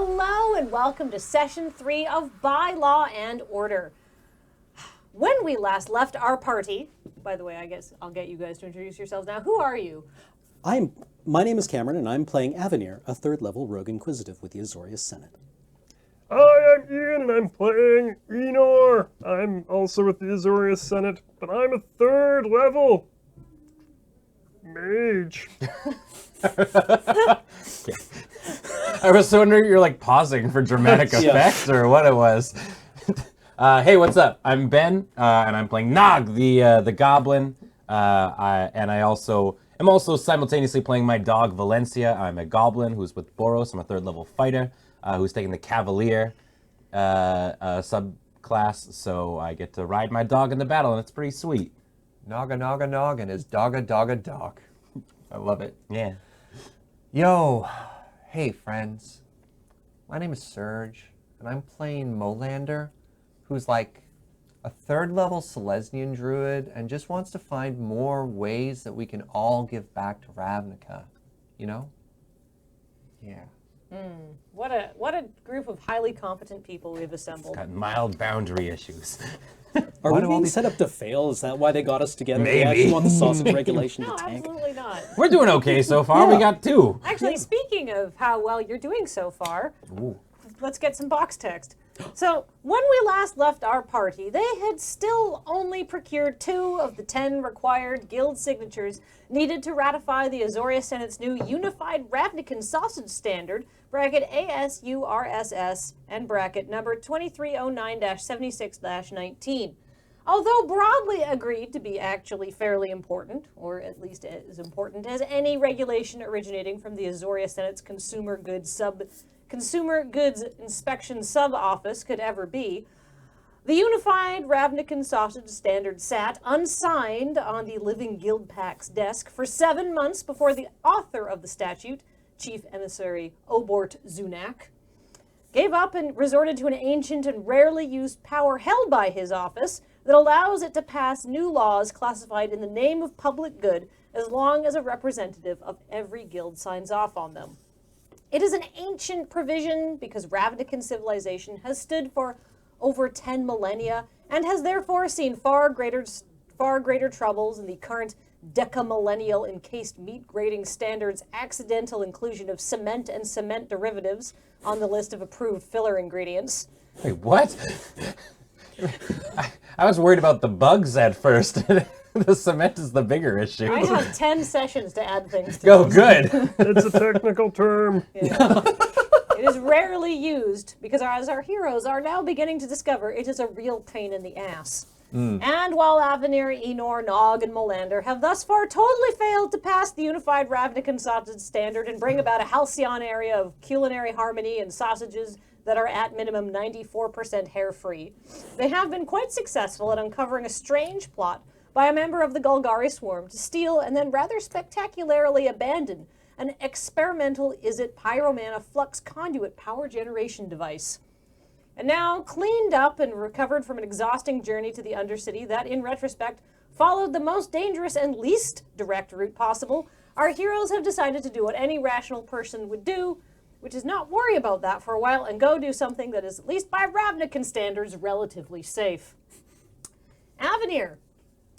Hello and welcome to Session 3 of Bylaw and Order. When we last left our party, by the way, I guess I'll get you guys to introduce yourselves now. Who are you? My name is Cameron, and I'm playing Avenir, a third-level rogue inquisitive with the Osorio Syndicate. Hi, I'm Ian, and I'm playing Enor. I'm also with the Osorio Senate, but I'm a third-level mage. I was wondering you're like pausing for dramatic effects or what it was. Hey, what's up? I'm Ben, and I'm playing Nog, the goblin. And I'm also simultaneously playing my dog Valencia. I'm a goblin who's with Boros. I'm a third-level fighter who's taking the Cavalier subclass. So I get to ride my dog in the battle, and it's pretty sweet. Nog and his dog. I love it. Yeah. Yo, hey friends. My name is Serge, and I'm playing Molander, who's like a third-level Selesnian druid and just wants to find more ways that we can all give back to Ravnica. You know? Yeah. What a group of highly competent people we've assembled. Got mild boundary issues. Are we being set up to fail? Is that why they got us together? Maybe. They actually want the sausage regulation No, to tank? absolutely not. We're doing okay so far. Yeah. We got 2. Actually, speaking of how well you're doing so far, let's get some box text. So, when we last left our party, they had still only procured 2 of the 10 required guild signatures needed to ratify the Osorio Senate's new Unified Ravnican Sausage Standard, bracket ASURSS, and bracket number 2309-76-19. Although broadly agreed to be actually fairly important, or at least as important as any regulation originating from the Osorio Senate's Consumer Goods Inspection Sub-Office could ever be, the Unified Ravnican Sausage Standard sat unsigned on the Living Guild Pact's desk for 7 months before the author of the statute, Chief Emissary Obort Zunak, gave up and resorted to an ancient and rarely used power held by his office that allows it to pass new laws classified in the name of public good as long as a representative of every guild signs off on them. It is an ancient provision because Ravnican civilization has stood for over 10 millennia and has therefore seen far greater troubles in the current decamillennial encased meat grading standards accidental inclusion of cement and cement derivatives on the list of approved filler ingredients. Wait, what? I was worried about the bugs at first. The cement is the bigger issue. I have 10 sessions to add things to. Go, good. It's a technical term. Yeah. It is rarely used because as our heroes are now beginning to discover, it is a real pain in the ass. And while Avenir, Enor, Nog, and Molander have thus far totally failed to pass the Unified Ravnican Sausage Standard and bring about a halcyon area of culinary harmony and sausages that are at minimum 94% hair-free, they have been quite successful at uncovering a strange plot by a member of the Golgari Swarm to steal and then rather spectacularly abandon an experimental Izzet Pyromana flux conduit power generation device. And now, cleaned up and recovered from an exhausting journey to the Undercity that, in retrospect, followed the most dangerous and least direct route possible, our heroes have decided to do what any rational person would do, which is not worry about that for a while and go do something that is, at least by Ravnican standards, relatively safe. Avenir,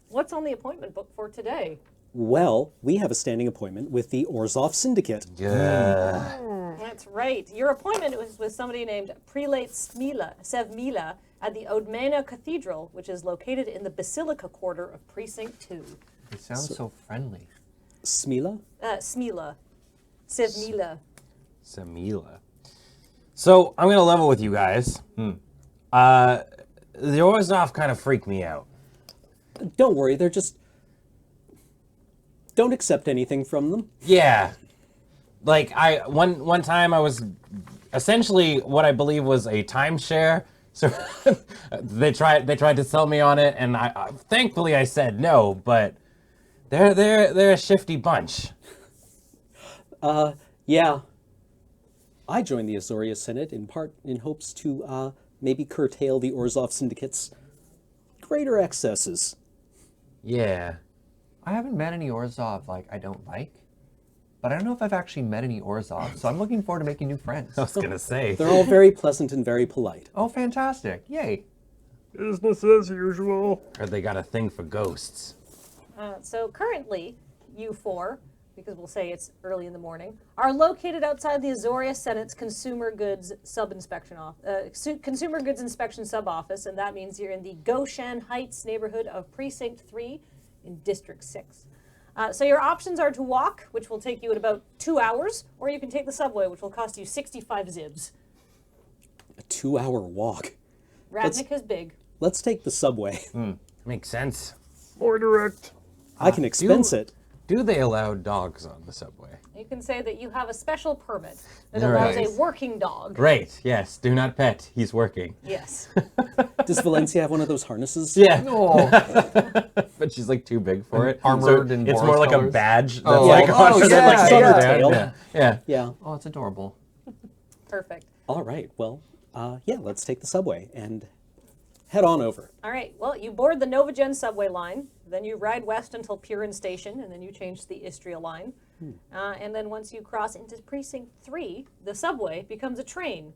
what's on the appointment book for today? Well, we have a standing appointment with the Orzhov Syndicate. Yeah. That's right. Your appointment was with somebody named Prelate Sevmila at the Odmena Cathedral, which is located in the Basilica Quarter of Precinct 2. He sounds so friendly. Smila? Smila. Sevmila. Simula. So, I'm going to level with you guys. The Oiz Off kind of freaked me out. Don't worry, they're just... Don't accept anything from them. Yeah. Like, one time I was essentially what I believe was a timeshare. So they tried to sell me on it, and I thankfully I said no, but they're a shifty bunch. Yeah. I joined the Osorio Senate in part in hopes to maybe curtail the Orzhov Syndicate's greater excesses. Yeah. I haven't met any Orzhov I don't like. but I don't know if I've actually met any Orzhov, so I'm looking forward to making new friends. I was gonna say. They're all very pleasant and very polite. Oh, fantastic. Yay. Business as usual. Heard they got a thing for ghosts. So currently, you four, because we'll say it's early in the morning, are located outside the Osorio Senate's Consumer Goods Consumer Goods Inspection Sub-Office, and that means you're in the Goshen Heights neighborhood of Precinct 3 in District 6. So your options are to walk, which will take you at about 2 hours, or you can take the subway, which will cost you 65 zibs. A 2-hour walk. Radnik is big. Let's take the subway. Makes sense. More direct. I can expense it. Do they allow dogs on the subway? You can say that you have a special permit that All allows right. a working dog. Great. Yes. Do not pet. He's working. Yes. Does Valencia have one of those harnesses? Yeah. Oh, But she's like too big for it. armored So in it's Boris more like colors. a badge that's Oh, like on oh, her, yeah, like yeah. hangs On her down. tail. Yeah. Yeah. Yeah. oh, it's adorable. Perfect. All right. Well, yeah, let's take the subway and head on over. All right. Well, you board the Novagen subway line, then you ride west until Purin Station, and then you change to the Istria line. And then once you cross into Precinct 3, the subway becomes a train.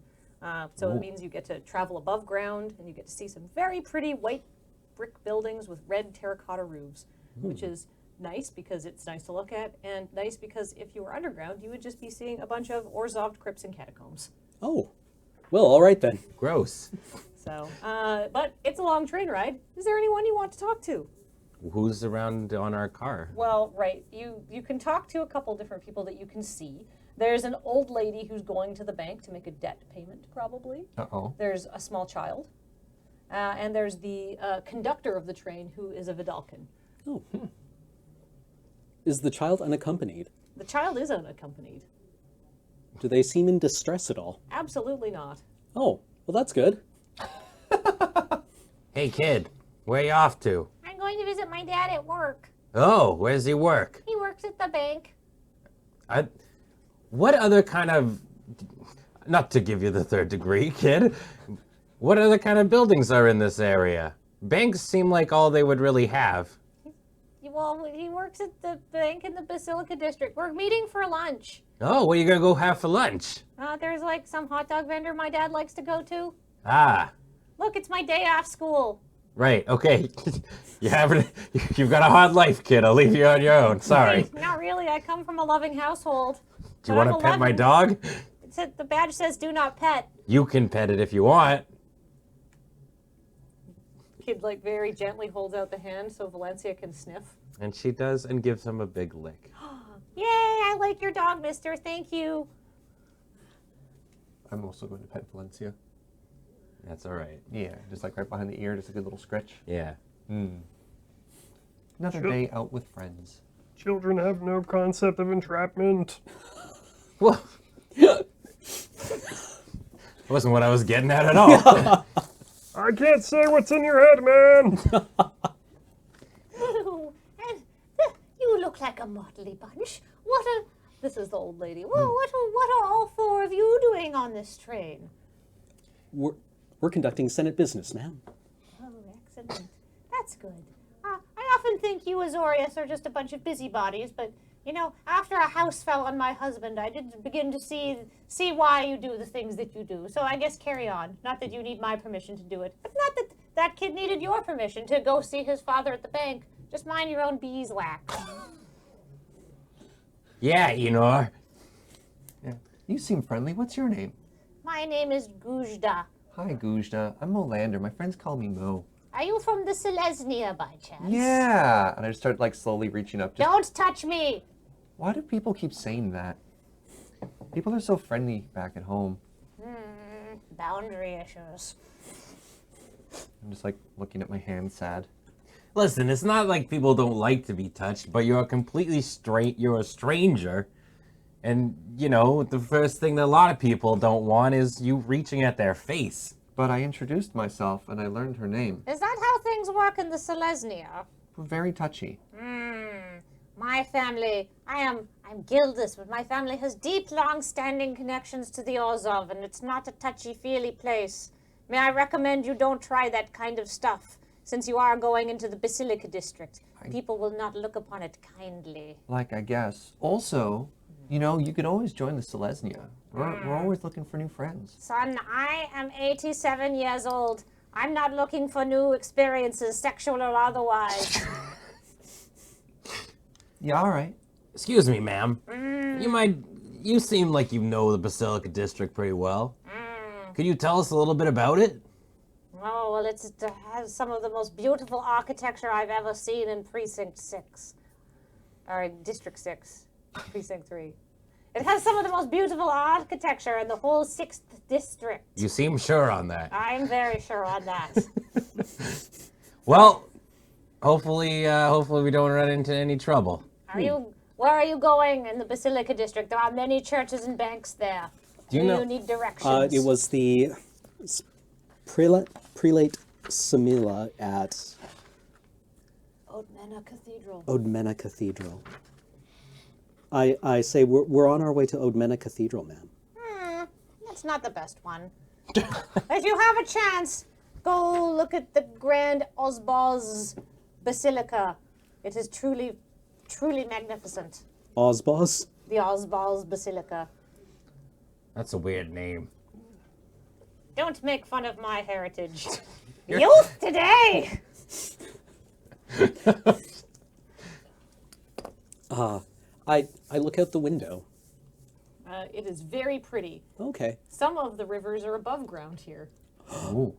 So it means you get to travel above ground, and you get to see some very pretty white brick buildings with red terracotta roofs, which is nice because it's nice to look at, and nice because if you were underground, you would just be seeing a bunch of Orzhov crypts and catacombs. Oh. Well, all right then. Gross. So, but it's a long train ride. Is there anyone you want to talk to? Who's around on our car? Well, right. You can talk to a couple different people that you can see. There's an old lady who's going to the bank to make a debt payment, probably. Uh-oh. There's a small child. And there's the conductor of the train, who is a Vidalcan. Oh. Is the child unaccompanied? The child is unaccompanied. Do they seem in distress at all? Absolutely not. Oh, well, that's good. Hey, kid. Where you off to? I'm going to visit my dad at work. Oh, where's he work? He works at the bank. What other kind of... Not to give you the third degree, kid. What other kind of buildings are in this area? Banks seem like all they would really have. Well, he works at the bank in the Basilica District. We're meeting for lunch. Oh, what are you gonna go have for lunch? There's like some hot dog vendor my dad likes to go to. Ah, Look, it's my day off school. right, okay. You've got a hard life, kid. I'll leave you on your own. Sorry. Hey, not really. I come from a loving household. Do you want to pet my dog? The badge says do not pet. You can pet it if you want. Kid, like, very gently holds out the hand so Valencia can sniff. And she does and gives him a big lick. Yay, I like your dog, mister. Thank you. I'm also going to pet Valencia. That's all right. Yeah, just like right behind the ear, just a good little scratch. Yeah. Another Sure. day out with friends. Children have no concept of entrapment. Well, that wasn't what I was getting at all. I can't say what's in your head, man. Ooh, and you look like a motley bunch. This is the old lady. Well, what are all four of you doing on this train? We're conducting Senate business, ma'am. Oh, excellent. That's good. I often think you Azorius are just a bunch of busybodies, but, you know, after a house fell on my husband, I did begin to see why you do the things that you do. So I guess carry on. Not that you need my permission to do it, but not that that kid needed your permission to go see his father at the bank. Just mind your own beeswax. Yeah, Enor. Yeah. You seem friendly. What's your name? My name is Gujda. Hi, Gujda. I'm Molander. My friends call me Mo. Are you from the Selesnya by chance? Yeah. And I just start like slowly reaching up. Just, Don't touch me! why do people keep saying that? People are so friendly back at home. Boundary issues. I'm just like looking at my hand sad. Listen, it's not like people don't like to be touched, but you're completely straight. You're a stranger. And, you know, the first thing that a lot of people don't want is you reaching at their face. But I introduced myself and I learned her name. Is that how things work in the Selesnya? Very touchy. My family, I'm Gilda's, but my family has deep, long-standing connections to the Orzhov, and it's not a touchy-feely place. May I recommend you don't try that kind of stuff, since you are going into the Basilica District. People will not look upon it kindly. Like, I guess. Also, You know, you could always join the Selesnya. We're always looking for new friends. Son, I am 87 years old. I'm not looking for new experiences, sexual or otherwise. Yeah, all right. Excuse me, ma'am. You seem like you know the Basilica District pretty well. Could you tell us a little bit about it? Oh, well, it has some of the most beautiful architecture I've ever seen in Precinct 6. Or District 6, Precinct 3. It has some of the most beautiful architecture in the whole 6th District. You seem sure on that. I'm very sure on that. Well, hopefully we don't run into any trouble. Where are you going in the Basilica District? There are many churches and banks there. Do you know? You need directions. It was the prelate Simula at Oldmena Cathedral. Cathedral. I say we're on our way to Oldmena Cathedral, ma'am. That's not the best one. If you have a chance, go look at the Grand Ozbaz Basilica. It is truly, truly magnificent. Ozbaz? The Ozbaz Basilica. That's a weird name. Don't make fun of my heritage. Youth today! I look out the window. It is very pretty. Okay. Some of the rivers are above ground here. Ooh.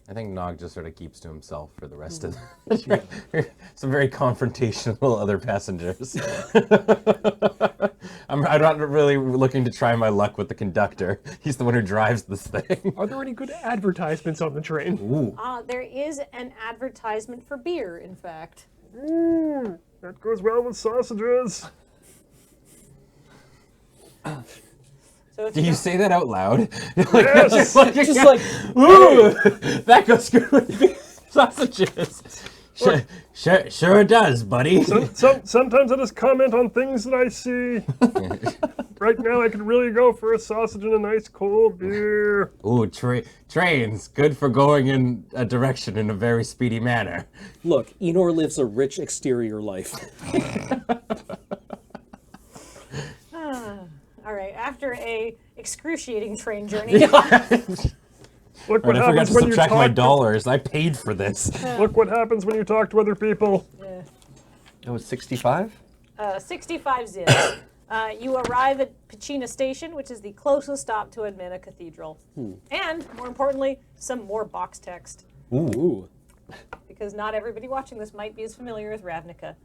I think Nog just sort of keeps to himself for the rest of the trip. Some very confrontational other passengers. I'm not really looking to try my luck with the conductor. He's the one who drives this thing. Are there any good advertisements on the train? Ooh. There is an advertisement for beer, in fact. That goes well with sausages. So if Do you say that out loud? Yes! Just like, Ooh, that goes good with beef sausages. Sure it does, buddy. Sometimes I just comment on things that I see. Right now, I could really go for a sausage and a nice cold beer. Ooh, trains, good for going in a direction in a very speedy manner. look, Enor lives a rich exterior life. All right, after a excruciating train journey, Look what I forgot happens to when you subtract my talk. dollars. I paid for this. Look what happens when you talk to other people. It was 65? 65 zips. You arrive at Pachina Station, which is the closest stop to Oldmena Cathedral. And, more importantly, some more box text. Ooh. Because not everybody watching this might be as familiar with Ravnica.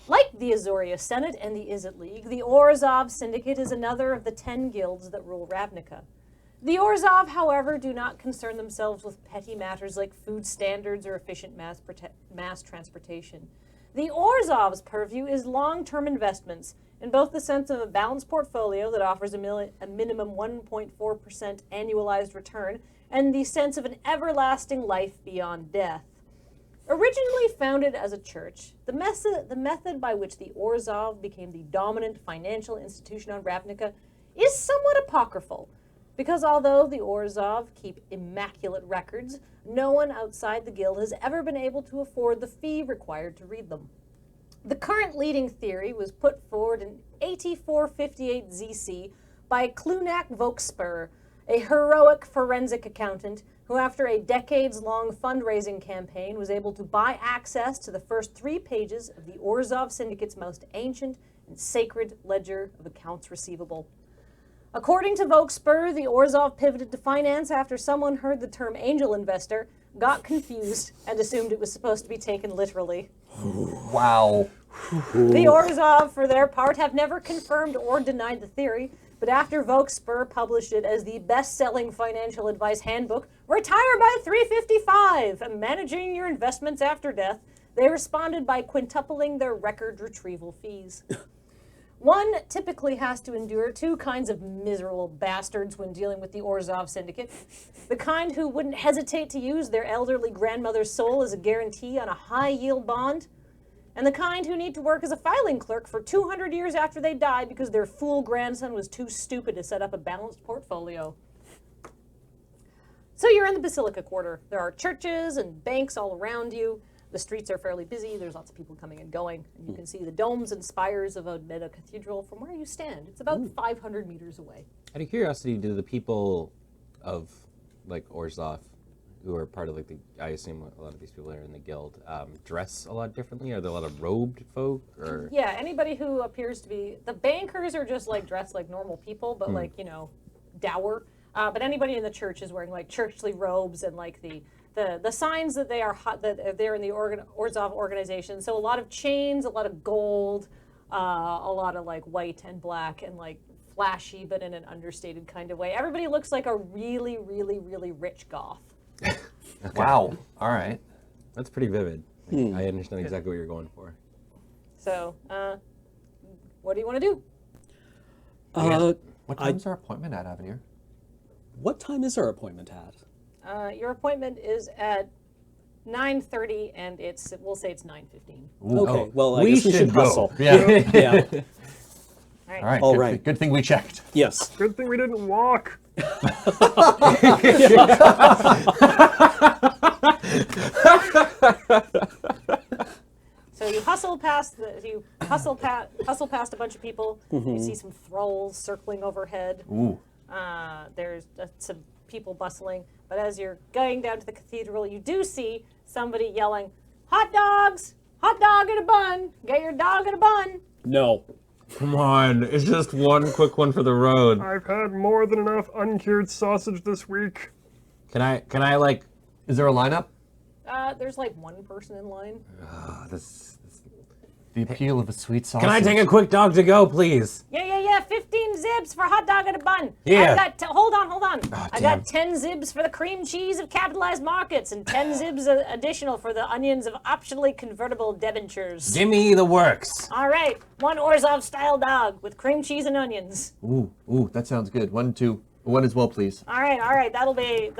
Like the Osorio Senate and the Izzet League, the Orzhov Syndicate is another of the 10 guilds that rule Ravnica. The Orzhov, however, do not concern themselves with petty matters like food standards or efficient mass transportation. The Orzhov's purview is long-term investments, in both the sense of a balanced portfolio that offers a minimum 1.4% annualized return, and the sense of an everlasting life beyond death. Originally founded as a church, the method by which the Orzhov became the dominant financial institution on Ravnica is somewhat apocryphal, because although the Orzhov keep immaculate records, no one outside the guild has ever been able to afford the fee required to read them. The current leading theory was put forward in 8458 ZC by Clunak Vokspur, a heroic forensic accountant who, after a decades-long fundraising campaign, was able to buy access to the first 3 pages of the Orzhov Syndicate's most ancient and sacred ledger of accounts receivable. According to Vokspur, the Orzhov pivoted to finance after someone heard the term angel investor, got confused, and assumed it was supposed to be taken literally. Wow. The Orzhov, for their part, have never confirmed or denied the theory, but after Vokspur published it as the best-selling financial advice handbook, Retire by 355, and Managing Your Investments After Death, they responded by quintupling their record retrieval fees. One typically has to endure 2 kinds of miserable bastards when dealing with the Orzhov Syndicate. The kind who wouldn't hesitate to use their elderly grandmother's soul as a guarantee on a high-yield bond, and the kind who need to work as a filing clerk for 200 years after they die because their fool grandson was too stupid to set up a balanced portfolio. So you're in the Basilica Quarter. There are churches and banks all around you. The streets are fairly busy. There's lots of people coming and going. And you can see the domes and spires of a meta cathedral from where you stand. It's about 500 meters away. Out of curiosity, do the people of like Orzhov, who are part of like the, I assume a lot of these people are in the guild, dress a lot differently? Are there a lot of robed folk? Or Yeah, anybody who appears to be, the bankers are just like dressed like normal people, but like, you know, dour. But anybody in the church is wearing like churchly robes and like the signs that they are that they're in the Orzhov organization. So a lot of chains, a lot of gold, a lot of like white and black and like flashy, but in an understated kind of way. Everybody looks like a really, really, really rich goth. Wow. All right. That's pretty vivid. I understand exactly what you're going for. So, what do you want to do? What time's our appointment at, Avenir? What time is our appointment at? Your appointment is at 9:30, and we'll say it's 9:15. Okay, well, I we guess we should go. hustle. Yeah. Yeah. All right. All right. All good, right. Good thing we checked. Yes. Good thing we didn't walk. So you hustle past a bunch of people. You see some thralls circling overhead. Ooh. There's some people bustling. But as you're going down to the cathedral, you do see somebody yelling, "Hot dogs! Hot dog in a bun! Get your dog in a bun!" No. Come on, it's just one quick one for the road. I've had more than enough uncured sausage this week. Can I like? Is there a lineup? There's like one person in line. The appeal of a sweet sausage. Can I take a quick dog to go, please? Yeah. 15 zibs for hot dog in a bun. Yeah. I got hold on. I damn. got 10 zibs for the cream cheese of capitalized markets and 10 zibs additional for the onions of optionally convertible debentures. Give me the works. All right, one Orzhov style dog with cream cheese and onions. Ooh, that sounds good. 1, 2, 1 as well, please. All right. That'll be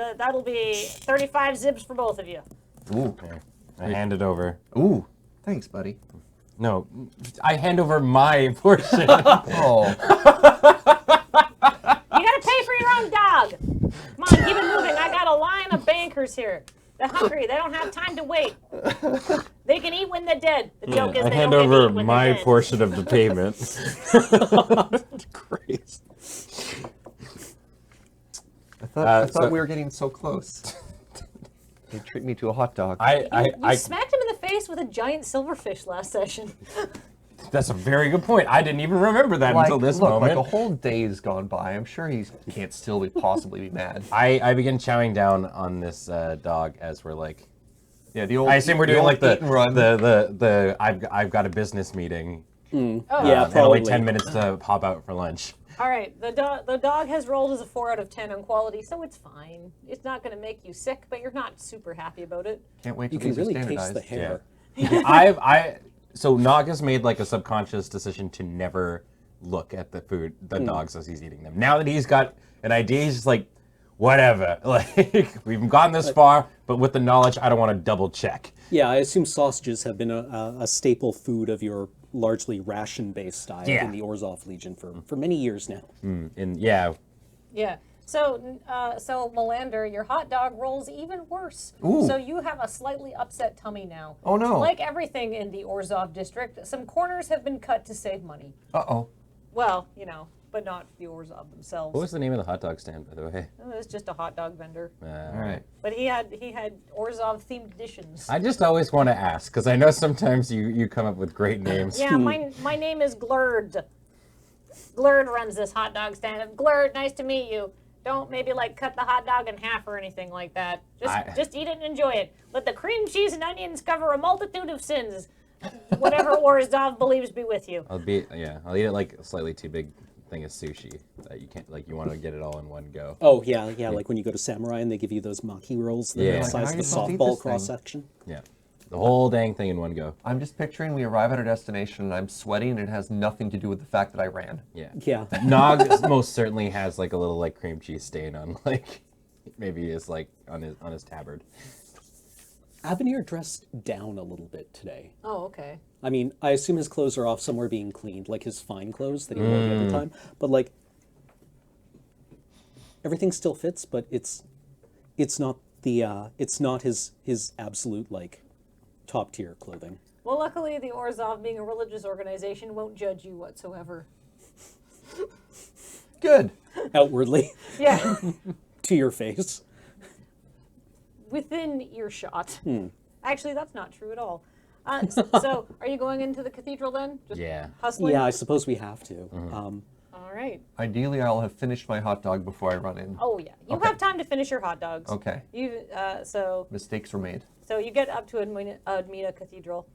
35 zibs for both of you. Ooh. Okay. I hand it over. Ooh. Thanks, buddy. No, I hand over my portion. Oh. You gotta pay for your own dog. Come on, keep it moving. I got a line of bankers here. They're hungry. They don't have time to wait. They can eat when they're dead. The joke is I they hand don't get to over eat when my they're dead. portion of the payment. Great. I thought so- we were getting so close. They treat me to a hot dog. You smacked him in the face with a giant silverfish last session. That's a very good point. I didn't even remember that until this look, moment. like a whole day's gone by. I'm sure he can't still possibly be mad. I begin chowing down on this dog as we're like. Yeah, the old. I assume we're doing like eat and run. the I've got a business meeting. Yeah, And probably. only 10 minutes to pop out for lunch. All right, the dog has rolled as a 4 out of 10 on quality, so it's fine. It's not going to make you sick, but you're not super happy about it. Can't wait You till can these are really taste standardized. the hair. So Nog has made like a subconscious decision to never look at the food, the dogs as he's eating them. Now that he's got an idea, he's just like, whatever. Like we've gotten this far, but with the knowledge, I don't want to double check. Yeah, I assume sausages have been a staple food of your largely ration-based diet Yeah. in the Orzhov Legion for many years now. And yeah, Yeah. So Melander, your hot dog rolls even worse. Ooh. So you have a slightly upset tummy now. Oh, no. Like everything in the Orzhov district, some corners have been cut to save money. Uh-oh. Well, but not the Orzhov themselves. what was the name of the hot dog stand, by the way? It was just a hot dog vendor. All right. But he had Orzhov themed additions. I just always want to ask because I know sometimes you come up with great names. Yeah, my name is Glurd. Glurd runs this hot dog stand. Glurd, nice to meet you. Don't maybe like cut the hot dog in half or anything like that. Just eat it and enjoy it. Let the cream cheese and onions cover a multitude of sins. Whatever Orzhov believes be with you. I'll eat it like a slightly too big thing of sushi that you can't you want to get it all in one go. Oh, yeah, like when you go to Samurai and they give you those maki rolls that Yeah. are the Like, size how of you a supposed to eat softball this thing? cross-section. Yeah, the whole dang thing in one go. I'm just picturing we arrive at our destination and I'm sweaty and it has nothing to do with the fact that I ran. Yeah. Yeah. Nog most certainly has like a little like cream cheese stain on maybe it's like on his tabard. Avenir dressed down a little bit today. Oh, okay. I mean, I assume his clothes are off somewhere being cleaned, like his fine clothes that he wore the other time. But like, everything still fits, but it's not his absolute like top tier clothing. Well, luckily, the Orzhov, being a religious organization, won't judge you whatsoever. Good. Outwardly, Yeah, to your face. within earshot. Actually, that's not true at all. So, are you going into the cathedral then? Just Yeah. hustling? Yeah, I suppose we have to. All right. Ideally, I'll have finished my hot dog before I run in. Oh, yeah. You Okay. have time to finish your hot dogs. Okay. So Mistakes were made. you get up to Admira Cathedral.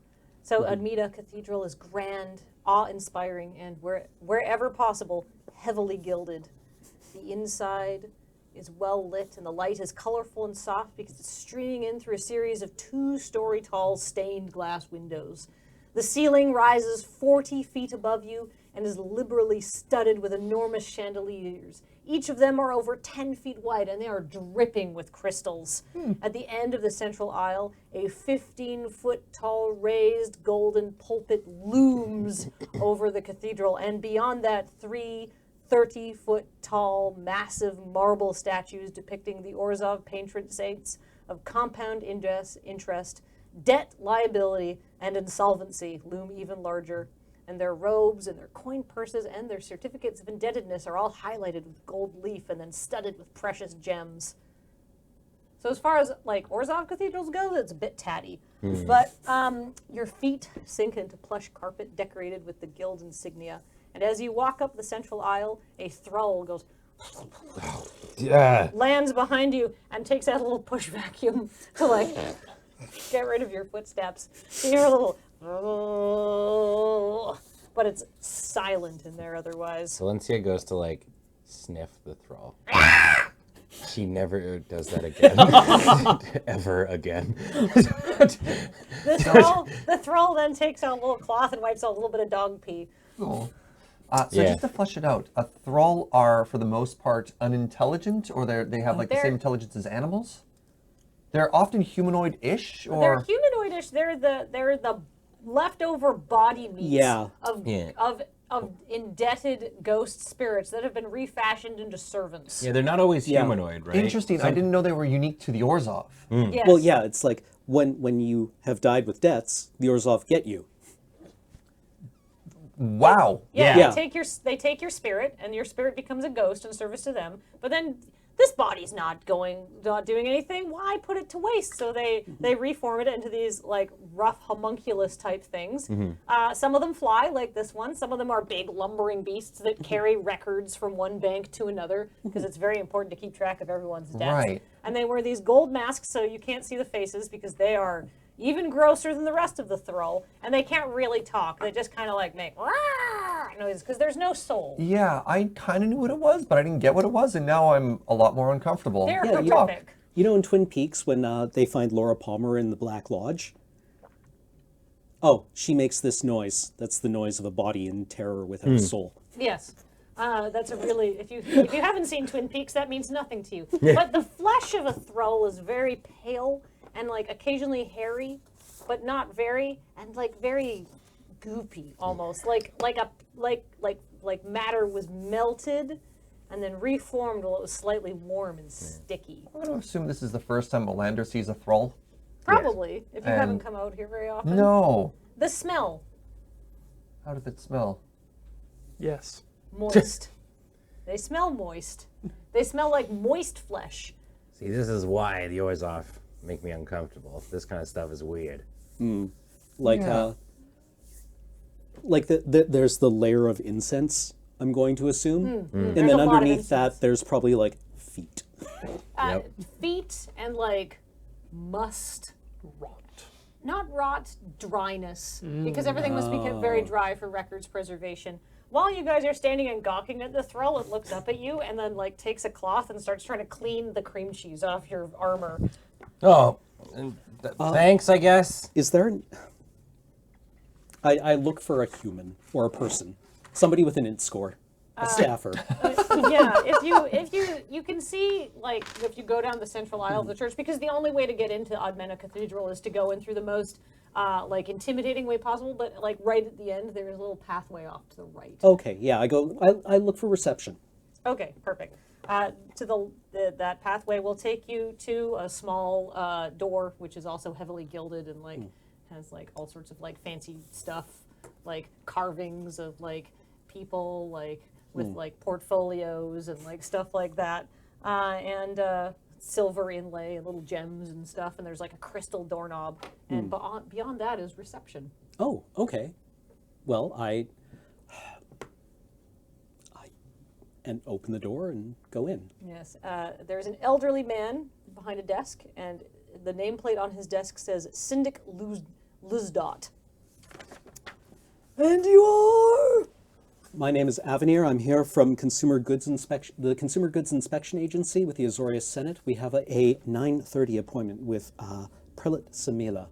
So Admira Cathedral is grand, awe-inspiring, and wherever possible, heavily gilded. The inside is well lit, and the light is colorful and soft because it's streaming in through a series of 2-story tall stained glass windows. The ceiling rises 40 feet above you and is liberally studded with enormous chandeliers. Each of them are over 10 feet wide, and they are dripping with crystals. At the end of the central aisle, a 15-foot-tall raised golden pulpit looms over the cathedral, and beyond that, 3 30-foot-tall, massive marble statues depicting the Orzhov patron saints of compound interest, debt, liability, and insolvency loom even larger. And their robes and their coin purses and their certificates of indebtedness are all highlighted with gold leaf and then studded with precious gems. So as far as like Orzhov cathedrals go, it's a bit tatty. But your feet sink into plush carpet decorated with the guild insignia. And as you walk up the central aisle, a thrall goes, Yeah. lands behind you and takes out a little push vacuum to like get rid of your footsteps. So you hear a little, but it's silent in there otherwise. Valencia goes to like sniff the thrall. She never does that again. Ever again. The thrall then takes out a little cloth and wipes out a little bit of dog pee. Cool. Yeah. Just to flesh it out, a thrall are for the most part unintelligent, or they have like the They're- same intelligence as animals. They're often humanoid-ish, They're or humanoidish. They're the leftover body meat Yeah. of indebted ghost spirits that have been refashioned into servants. Yeah, they're not always Yeah. humanoid, right? interesting. I didn't know they were unique to the Orzhov. Yes. Well, yeah, it's like when you have died with debts, the Orzhov get you. Wow. Yeah, Yeah. they take your spirit, and your spirit becomes a ghost in service to them. But then this body's not doing anything. Why put it to waste? So they reform it into these like rough homunculus type things. Some of them fly, like this one. Some of them are big lumbering beasts that carry records from one bank to another because it's very important to keep track of everyone's debts. Right. And they wear these gold masks so you can't see the faces because they are even grosser than the rest of the thrall, and they can't really talk. They just kind of like make noise because there's no soul. Yeah, I kind of knew what it was, but I didn't get what it was, and now I'm a lot more uncomfortable. They're Yeah, you- horrific. You know in Twin Peaks when they find Laura Palmer in the Black Lodge? Oh, she makes this noise. That's the noise of a body in terror without a soul. Yes. That's a really, if you haven't seen Twin Peaks, that means nothing to you. But the flesh of a thrall is very pale and like occasionally hairy, but not very, and like very goopy almost, like matter was melted and then reformed while it was slightly warm and sticky. I'm going to assume this is the first time Melander sees a thrall. Probably, if you haven't And- come out here very often. No. The smell, How did it smell? Yes. moist. They smell moist. They smell like moist flesh. See, this is why the Oiz Off make me uncomfortable. This kind of stuff is weird. Like Yeah. there's the layer of incense, I'm going to assume. And There's then a lot of underneath incense. that there's probably like feet. Feet and like must Rot. not rot, dryness, because everything must be kept very dry for records preservation. While you guys are standing and gawking at the thrall, it looks up at you and then like takes a cloth and starts trying to clean the cream cheese off your armor. Oh, thanks, I guess. Is there I look for a human or a person. Somebody with an int score. A staffer. Yeah, if you can see, like, if you go down the central aisle of the church, because the only way to get into Admira Cathedral is to go in through the most like intimidating way possible, but like right at the end there's a little pathway off to the right. Okay, yeah, I look for reception. Okay, perfect. To that pathway will take you to a small door, which is also heavily gilded and like has like all sorts of like fancy stuff, like carvings of like people, like with like portfolios and like stuff like that, and silver inlay and little gems and stuff. And there's like a crystal doorknob, and beyond that is reception. Oh, okay. Well, I and open the door and go in. Yes, there's an elderly man behind a desk, and the nameplate on his desk says Syndic Luzdot. And you are? My name is Avenir. I'm here from Consumer Goods Inspection, the Consumer Goods Inspection Agency with the Osorio Senate. We have a 9:30 appointment with Prelate Simula.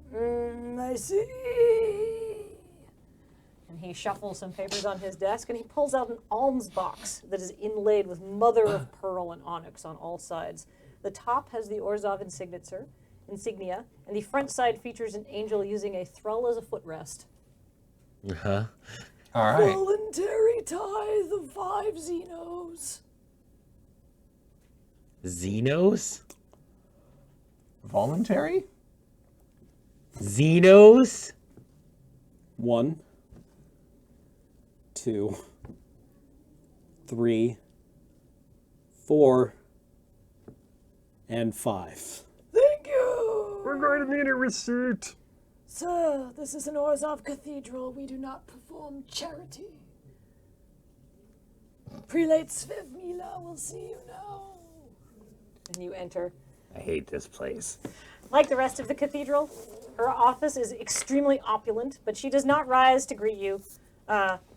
I see. And he shuffles some papers on his desk, and he pulls out an alms box that is inlaid with mother of pearl and onyx on all sides. The top has the Orzhov insignia, and the front side features an angel using a thrull as a footrest. Uh-huh. All right. Voluntary tithe of 5 Xenos. Xenos? Voluntary? Xenos? 1, 2, 3, 4, and 5. Thank you. We're going to need a receipt. Sir, this is an Orzhov Cathedral. We do not perform charity. Prelate Svevmila will see you now. And you enter. I hate this place. Like the rest of the cathedral, her office is extremely opulent, but she does not rise to greet you.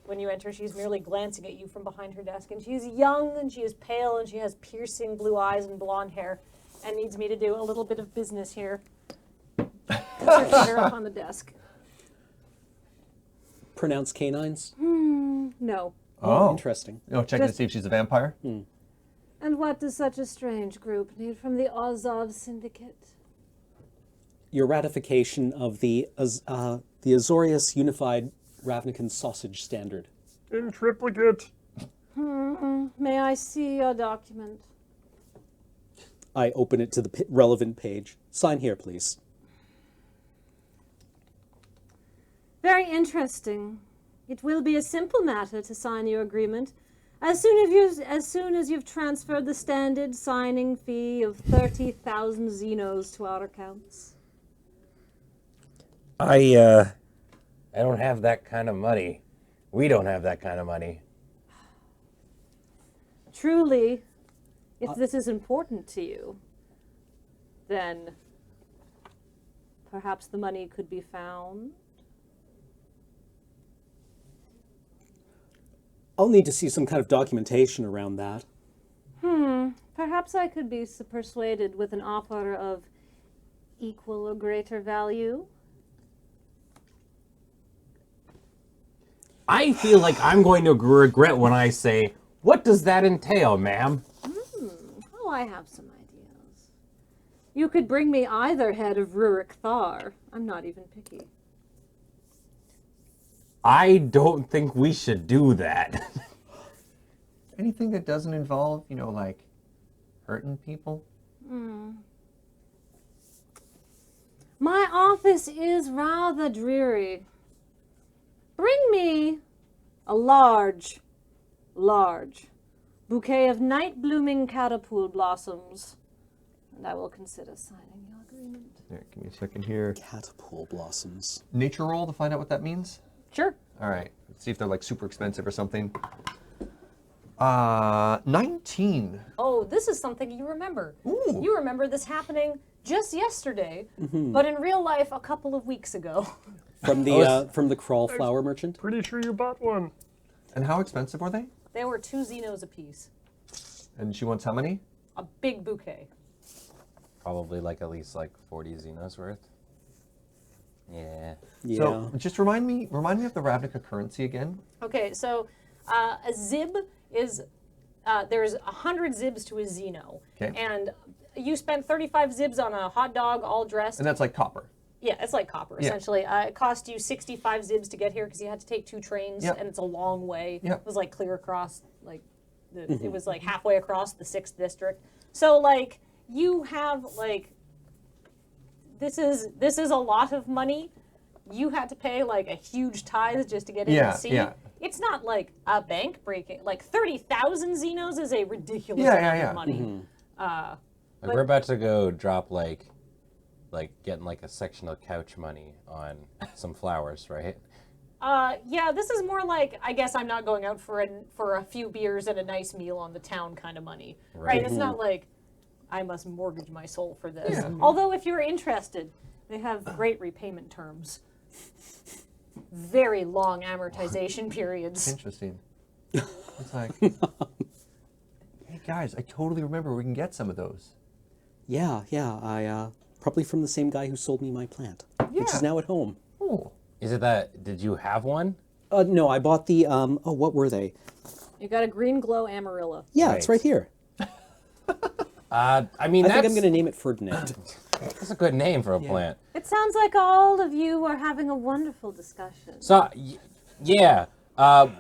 When you enter, she's merely glancing at you from behind her desk, and she is young, and she is pale, and she has piercing blue eyes and blonde hair, and needs me to do a little bit of business here. Puts her finger up on the desk. Pronounce canines? No. Oh. Interesting. Oh, checking to see if she's a vampire? And what does such a strange group need from the Oiz Off Syndicate? Your ratification of the Azorius Unified Ravnican Sausage Standard. In triplicate. May I see your document? I open it to the relevant page. Sign here, please. Very interesting. It will be a simple matter to sign your agreement. As soon as you've transferred the standard signing fee of 30,000 Xenos to our accounts. I don't have that kind of money. We don't have that kind of money. Truly, if this is important to you, then perhaps the money could be found. I'll need to see some kind of documentation around that. Perhaps I could be persuaded with an offer of equal or greater value. I feel like I'm going to regret when I say, what does that entail, ma'am? Oh, I have some ideas. You could bring me either head of Rurik Thar. I'm not even picky. I don't think we should do that. Anything that doesn't involve, like hurting people? My office is rather dreary. Bring me a large bouquet of night-blooming catapult blossoms, and I will consider signing your agreement. Yeah, give me a second here. Catapult blossoms. Nature roll to find out what that means? Sure. All right. Let's see if they're like super expensive or something. 19. Oh, this is something you remember. Ooh. You remember this happening just yesterday, but in real life a couple of weeks ago. From the crawl flower merchant? Pretty sure you bought one. And how expensive were they? They were 2 Xenos apiece. And she wants how many? A big bouquet. Probably like at least like 40 Xenos worth. Yeah. Yeah. So just remind me of the Ravnica currency again. Okay, so a zib is, there's 100 zibs to a Xeno. Okay. And you spent 35 zibs on a hot dog all dressed. And that's like copper. Yeah, it's like copper, essentially. It cost you 65 zibs to get here because you had to take 2 trains, Yep. and it's a long way. Yep. It was like clear across, like, it was like halfway across the 6th district. So, like, you have, like, this is a lot of money, you had to pay like a huge tithe just to get in and see. Yeah. It's not like a bank breaking. Like 30,000 Xenos is a ridiculous Yeah, amount yeah, of money. Like But- we're about to go drop like getting like a section of couch money on some flowers, right? Yeah, this is more like, I guess I'm not going out for a few beers and a nice meal on the town kind of money, right? It's not like I must mortgage my soul for this. Yeah. Although if you're interested, they have great repayment terms. Very long amortization periods. Interesting. It's like, hey guys, I totally remember we can get some of those. Yeah, I probably from the same guy who sold me my plant, which Yeah. is now at home. Oh, Is it that? Did you have one? No, I bought the what were they? You got a green glow amarilla. Yeah, it's Right. right here. I mean, I that's think I'm going to name it Ferdinand. that's a good name for a plant. It sounds like all of you are having a wonderful discussion. So, yeah,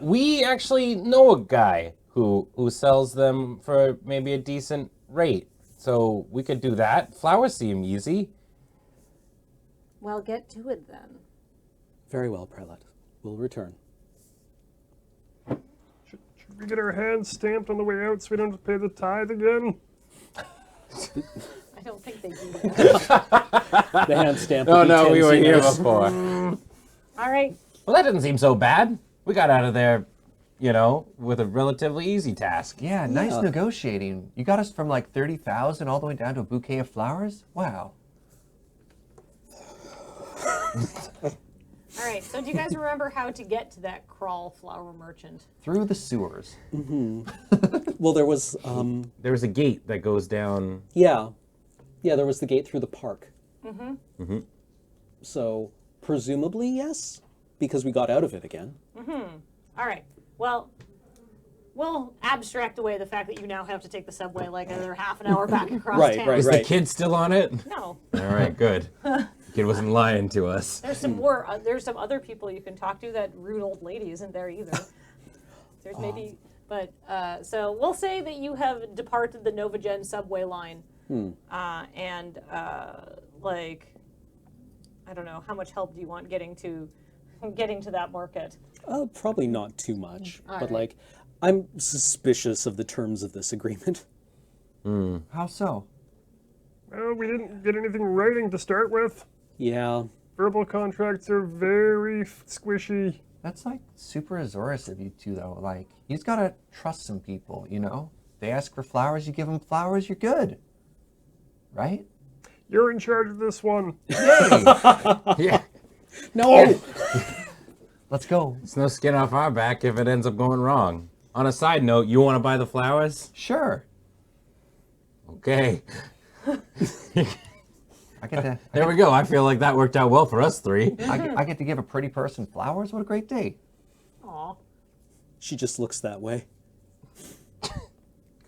we actually know a guy who sells them for maybe a decent rate. So we could do that. Flowers seem easy. Well, get to it then. Very well, Prelate. We'll return. Should we get our hands stamped on the way out so we don't have to pay the tithe again? I don't think they do that. The hand stamp. Oh will be no, 10 we were here Xenos. before. All right. Well, that doesn't seem so bad. We got out of there, with a relatively easy task. yeah, nice Yeah. negotiating. You got us from like 30,000 all the way down to a bouquet of flowers? Wow. All right. So do you guys remember how to get to that crawl flower merchant? Through the sewers. Well, there was There was a gate that goes down. yeah, there was the gate through the park. So presumably yes, because we got out of it again. All right. Well, we'll abstract away the fact that you now have to take the subway like another half an hour back across Right, town. right, Is right. the kid still on it? No. All right, good. The kid wasn't lying to us. There's some more. There's some other people you can talk to. That rude old lady isn't there either. There's maybe, but so we'll say that you have departed the Novagen subway line, and like, I don't know, how much help do you want getting to that market? Probably not too much, All but right. like, I'm suspicious of the terms of this agreement. How so? Well, we didn't get anything in writing to start with. Yeah, Verbal contracts are very squishy. That's like super Azorius of you two, though. Like, you just gotta trust some people, you know? They ask for flowers, you give them flowers, you're good. Right? You're in charge of this one. Yay! Yeah. no. Let's go. It's no skin off our back if it ends up going wrong. On a side note, you want to buy the flowers? Sure. Okay. I get to, There we go. I feel like that worked out well for us three. I get to give a pretty person flowers? What a great day. Aw. She just looks that way.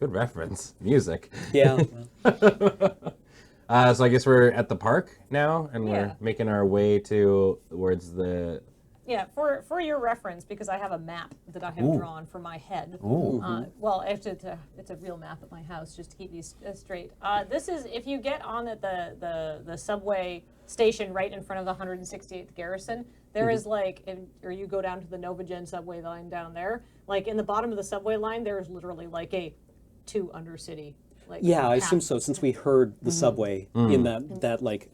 Good reference. Music. Yeah. So I guess we're at the park now, and Yeah. we're making our way towards the. Yeah, for your reference, because I have a map that I have Ooh. drawn for my head. Ooh. Well, actually, it's a real map at my house, just to keep these straight. This is, if you get on at the subway station right in front of the 168th Garrison, there is like, or you go down to the Novagen subway line down there, like in the bottom of the subway line, there is literally like a two undercity. Like, Yeah, I path. assume so, since we heard the subway in that like,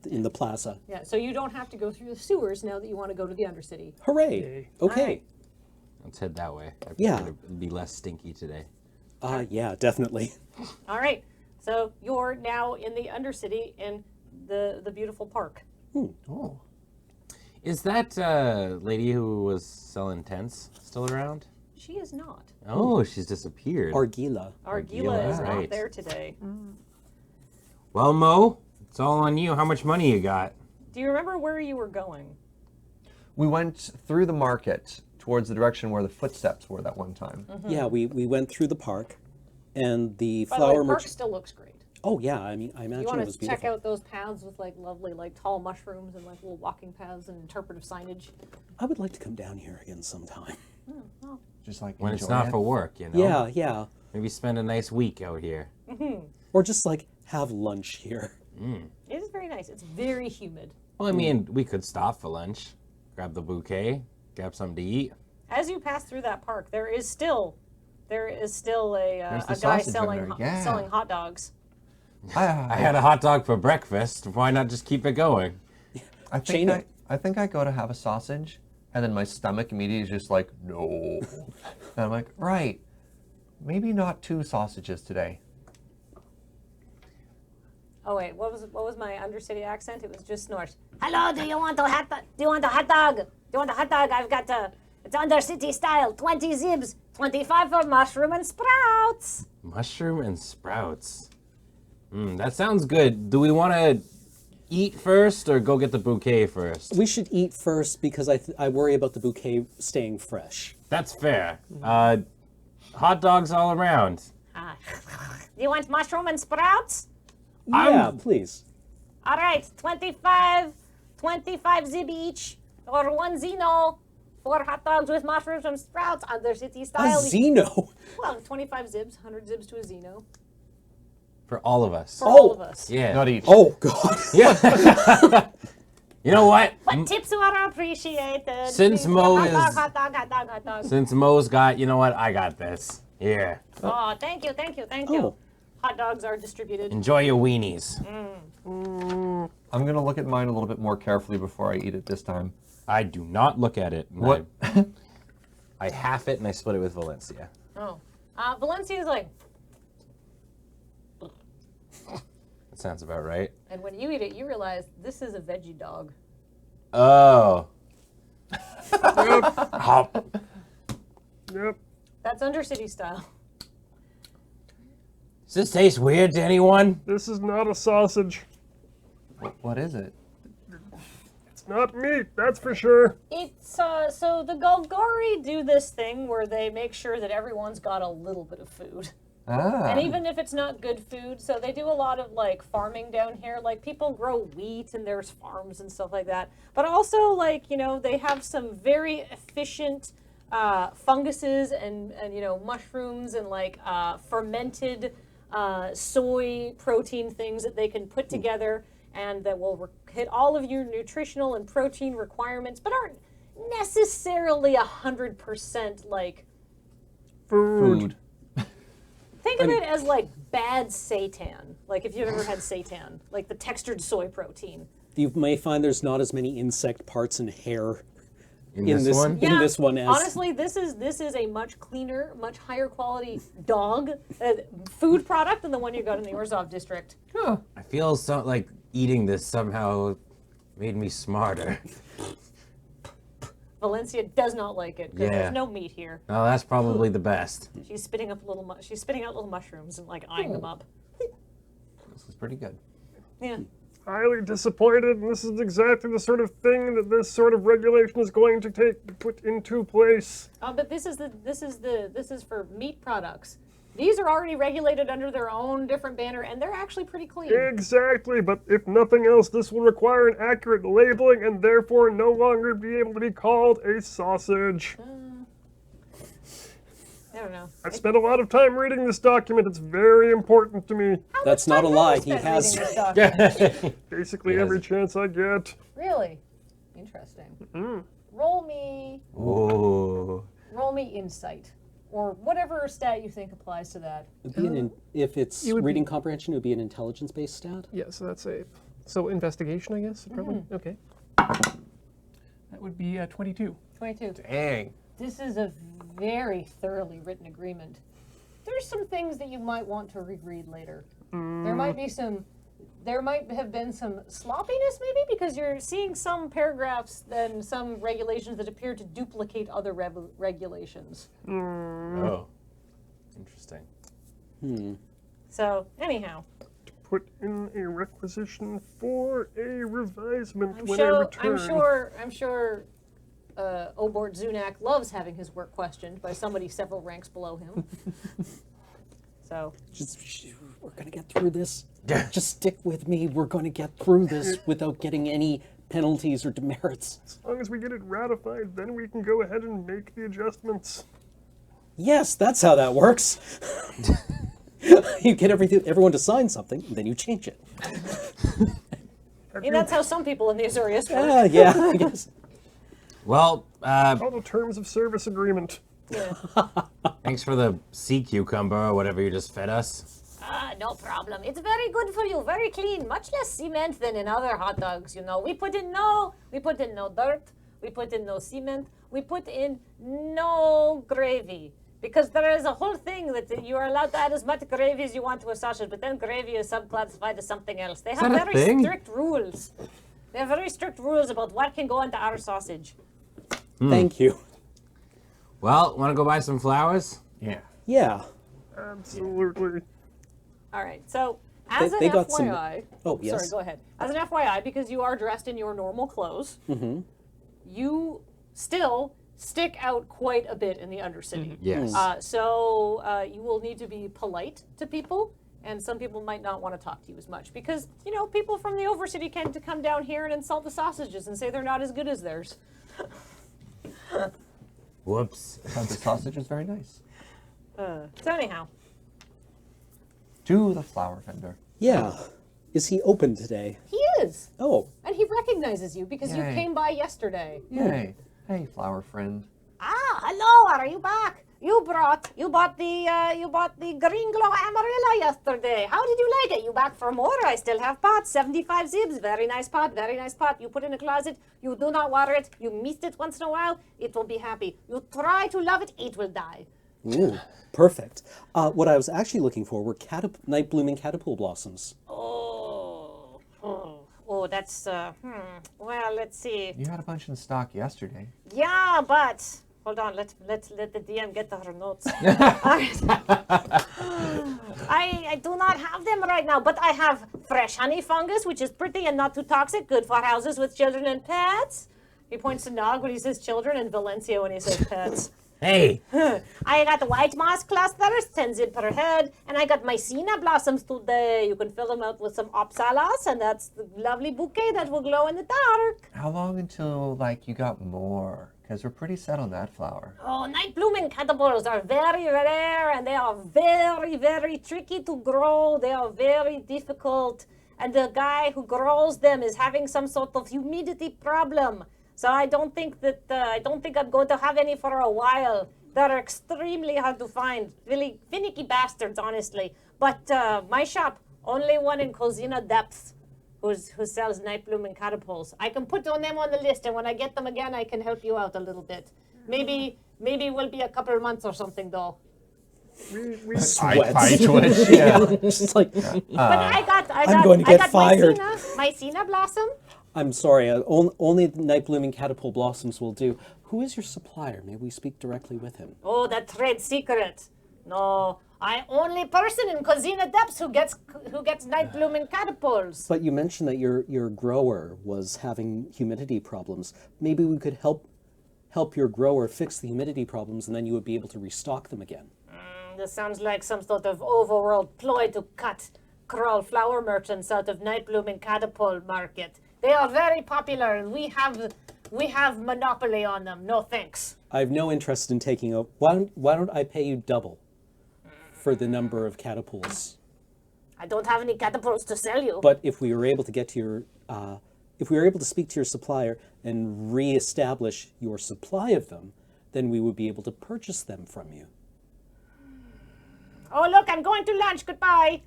in the plaza. Yeah, so you don't have to go through the sewers now that you want to go to the undercity. Hooray! Okay. Alright. Let's head that way. I Yeah. figured it'd be less stinky today. Yeah, definitely. All right, so you're now in the undercity in the beautiful park. Oh. Is that lady who was selling tents still around? She is not. Oh, she's disappeared. Argila. Argila is not right. there today. Well, Mo, it's all on you. How much money you got? Do you remember where you were going? We went through the market towards the direction where the footsteps were that one time. Yeah, we went through the park, and the By the way, flower the park merchant. still looks great. Oh yeah, I mean, I imagine You it want was to check beautiful. out those paths with like lovely, like tall mushrooms and like little walking paths and interpretive signage. I would like to come down here again sometime. Just like When it's enjoy not it. for work, Yeah, yeah. Maybe spend a nice week out here. Or just like have lunch here. It is very nice. It's very humid. Well, I mean, we could stop for lunch, grab the bouquet, grab something to eat. As you pass through that park, there is still a There's the guy sausage selling vendor, yeah. selling hot dogs. I had a hot dog for breakfast. Why not just keep it going? I think I go to have a sausage, and then my stomach immediately is just like, no. And I'm like, right, maybe not 2 sausages today. Oh wait, what was my undercity accent? It was just snort. Hello, do you want a hot dog? Do you want a hot dog? Do you want a hot dog? I've got it's undercity style, 20 zibs, 25 for mushroom and sprouts. Mushroom and sprouts. That sounds good. Do we want to eat first or go get the bouquet first? We should eat first because I worry about the bouquet staying fresh. That's fair. Hot dogs all around. Do you want mushroom and sprouts? Yeah, please. All right, 25 zib each, or 1 zino, 4 hot dogs with mushrooms and sprouts, undercity A style. Zeno. Well, 25 zibs, 100 zibs to a Zeno. For all of us. For all of us. Yeah. Not each. Oh, God. Yeah. You know what? But tips are appreciated. Since Please, Mo hot is- dog, hot dog, hot dog, hot dog. Since Mo's got, you know what? I got this. Yeah. Oh, thank you. Oh. Hot dogs are distributed. Enjoy your weenies. I'm going to look at mine a little bit more carefully before I eat it this time. I do not look at it. What? I half it and I split it with Valencia. Oh. Valencia's like, That sounds about right. and when you eat it, you realize this is a veggie dog. Oh. Hop. Yep. That's undercity style. Does this taste weird to anyone? This is not a sausage. What is it? It's not meat, that's for sure. It's, so the Golgari do this thing where they make sure that everyone's got a little bit of food. Ah. And even if it's not good food, so they do a lot of like farming down here. Like people grow wheat and there's farms and stuff like that. But also like, you know, they have some very efficient funguses and you know, mushrooms and like fermented soy protein things that they can put together and that will hit all of your nutritional and protein requirements, but aren't necessarily 100% like. Food. Think of it as like bad seitan. Like if you've ever had seitan, like the textured soy protein. You may find there's not as many insect parts and hair In this one? in this one as Honestly, this is a much cleaner, much higher quality dog food product than the one you got in the Orzhov district. Huh. I feel so like eating this somehow made me smarter. Valencia does not like it because Yeah. there's no meat here. Oh, that's probably the best. She's spitting up she's spitting out little mushrooms and like eyeing them up. This is pretty good. Yeah. Highly disappointed, and this is exactly the sort of thing that this sort of regulation is going to take to put into place. But this is for meat products. These are already regulated under their own different banner, and they're actually pretty clean. Exactly, but if nothing else, this will require an accurate labeling and therefore no longer be able to be called a sausage. I don't know. I've spent a lot of time reading this document. It's very important to me. that's not a lie. He has. Basically Yes. every chance I get. Really interesting. Roll me Ooh. insight, or whatever stat you think applies to that. If it's You would reading comprehension, it would be an intelligence-based stat. Yeah, so that's so investigation, I guess, probably. Okay. That would be 22. 22. Dang. This is a very thoroughly written agreement. There's some things that you might want to reread later. There might have been some sloppiness maybe because you're seeing some paragraphs and some regulations that appear to duplicate other regulations. Oh. Interesting. So anyhow, Put in a requisition for a revisement I'm when I return. I'm sure Obort Zunak loves having his work questioned by somebody several ranks below him. So We're gonna get through this. Just stick with me. We're gonna get through this without getting any penalties or demerits. As long as we get it ratified, then we can go ahead and make the adjustments. Yes, that's how that works. You get everyone to sign something, and then you change it. I mean, that's how some people in the Azorius work. Yeah, I guess. Well, All the terms of service agreement. thanks for the sea cucumber or whatever you just fed us. No problem. It's very good for you, very clean. Much less cement than in other hot dogs. You know, we put in no dirt. We put in no cement. We put in no gravy. Because there is a whole thing that you are allowed to add as much gravy as you want to a sausage, but then gravy is subclassified as something else. They have that a very thing? strict rules. They have very strict rules about what can go into our sausage. Thank you. Well, want to go buy some flowers? Yeah. Yeah. Absolutely. All right, so as They an got some- FYI, Oh, yes. sorry, go ahead. As an FYI, because you are dressed in your normal clothes, you still stick out quite a bit in the Undercity. Yes. So you will need to be polite to people, and some people might not want to talk to you as much because, you know, people from the Overcity tend to come down here and insult the sausages and say they're not as good as theirs. Whoops. The sausage is very nice. So anyhow, To the flower vendor. Yeah. Is he open today? he is, Oh, and he recognizes you because you Yay. came by yesterday. Yay. Hey, flower friend. Ah, hello, are you back? You bought the green glow amarilla yesterday. How did you like it? You back for more? I still have pots, 75 zibs. Very nice pot, very nice pot. You put in a closet. You do not water it. You mist it once in a while. It will be happy. You try to love it. It will die. ooh, perfect. What I was actually looking for were night blooming caterpillar blossoms. Oh, that's Well, let's see. You had a bunch in stock yesterday. Yeah, but hold on. Let the DM get to her notes. I do not have them right now, but I have fresh honey fungus, which is pretty and not too toxic, good for houses with children and pets. He points to Nog when he says children and Valencia when he says pets. Hey. I got white moss clusters, 10 zip per head, and I got mycena blossoms today. You can fill them out with some opsalas, and that's the lovely bouquet that will glow in the dark. How long until, like, you got more? Because we're pretty set on that flower. Oh, night blooming caterpillars are very rare, and they are very, very tricky to grow. They are very difficult, and the guy who grows them is having some sort of humidity problem. So I don't think I'm going to have any for a while. They're extremely hard to find. Really finicky bastards, honestly. But my shop, only one in Cozina Depths who sells night blooming caterpillars. I can put on them on the list, and when I get them again, I can help you out a little bit. Maybe it will be a couple of months or something, though. Sweats. I twitch. Yeah. Just like, But I got going to get fired. Mycena blossom. I'm sorry, only the night blooming caterpillar blossoms will do. Who is your supplier? May we speak directly with him? Oh, that trade secret. No, I only person in Cozina Depths who gets night blooming caterpillars. But you mentioned that your grower was having humidity problems. Maybe we could help your grower fix the humidity problems, and then you would be able to restock them again. This sounds like some sort of overworld ploy to cut crawl flower merchants out of night blooming caterpillar market. They are very popular, and we have monopoly on them. No thanks. I have no interest in taking a. Why don't I pay you double for the number of caterpillars? I don't have any caterpillars to sell you. But if we were able to get to your, if we were able to speak to your supplier and reestablish your supply of them, then we would be able to purchase them from you. Oh, look, I'm going to lunch. Goodbye.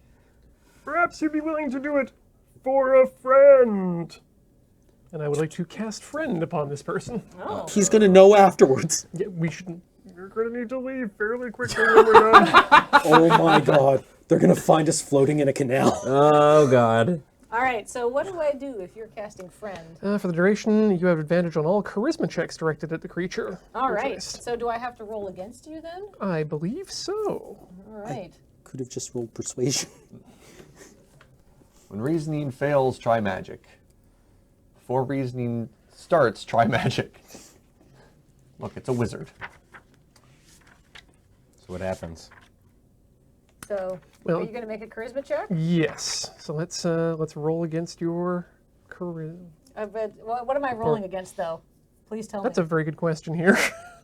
Perhaps you'd be willing to do it for a friend. And I would like to cast friend upon this person. Oh. He's gonna know afterwards. Yeah, we're going to need to leave fairly quickly when we're done. Oh my God! They're gonna find us floating in a canal. Oh, God. All right, so what do I do if you're casting friend? For the duration, you have advantage on all charisma checks directed at the creature. All Your right, choice. so do I have to roll against you then? I believe so. All right. Could have just rolled persuasion. When reasoning fails, try magic. Before reasoning starts, try magic. Look, it's a wizard. So what happens? So, Well- are you going to make a charisma check? Yes. So let's roll against your charisma. But what am I rolling against, though? Please tell That's me. a very good question here.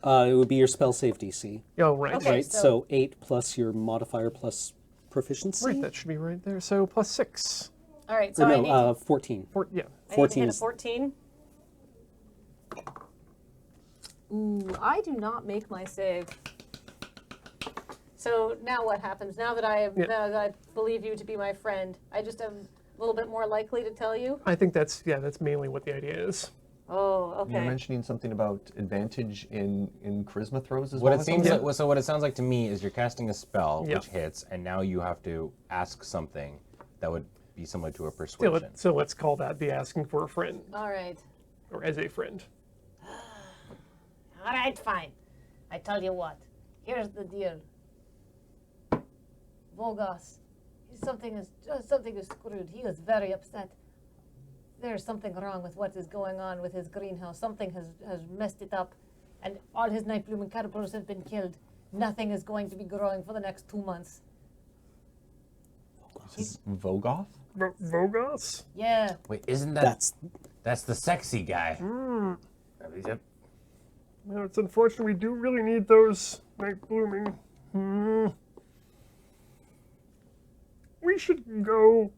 It would be your spell save DC, Oh, right. Okay. right? so- So 8 plus your modifier plus proficiency. Right, that should be right there. So +6. All right, so Or I no, need to, 14. Yeah. I need to 14 hit a is 14. Ooh, I do not make my save. So now what happens? Now that I Yeah. now that I believe you to be my friend, I just am a little bit more likely to tell you. I think that's mainly what the idea is. Oh, You're okay. mentioning something about advantage in charisma throws as What well. it seems like, so what it sounds like to me is you're casting a spell Yeah. which hits, and now you have to ask something that would be similar to a So, persuasion. let's call that the asking for a friend, All right. or as a friend. All right, fine. I tell you what. Here's the deal. Volgas, something is screwed. He is very upset. There's something wrong with what is going on with his greenhouse. Something has messed it up, and all his night blooming caterpillars have been killed. Nothing is going to be growing for the next 2 months. Vogoth? Vogos? Yeah. Wait, isn't that's That's the sexy guy? Yep. Well, it's unfortunate. We do really need those night blooming. We should go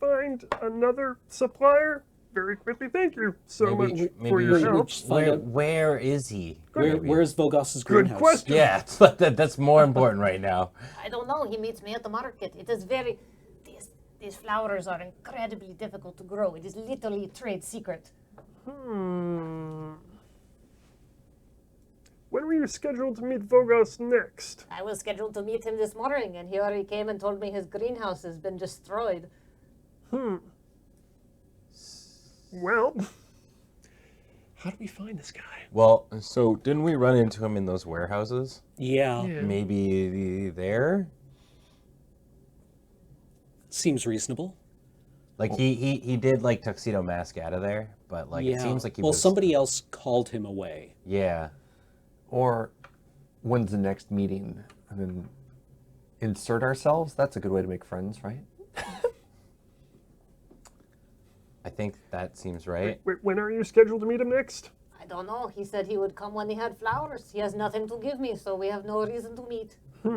find another supplier very quickly. Thank you so much for maybe your we should help. just find out Where is he? where's Vogos's Good greenhouse? question. Yeah, that's more important right now. I don't know. He meets me at the market. It is very. These flowers are incredibly difficult to grow. It is literally a trade secret. When were you scheduled to meet Vogos next? I was scheduled to meet him this morning, and he already came and told me his greenhouse has been destroyed. Well, how do we find this guy? Well, so didn't we run into him in those warehouses? Yeah, Maybe there? seems reasonable. Like he did like tuxedo mask out of there, but like it seems like he was somebody else called him away. Yeah. Or when's the next meeting? And then insert ourselves? That's a good way to make friends, right? I think that seems right. Wait, when are you scheduled to meet him next? I don't know. He said he would come when he had flowers. He has nothing to give me, so we have no reason to meet. How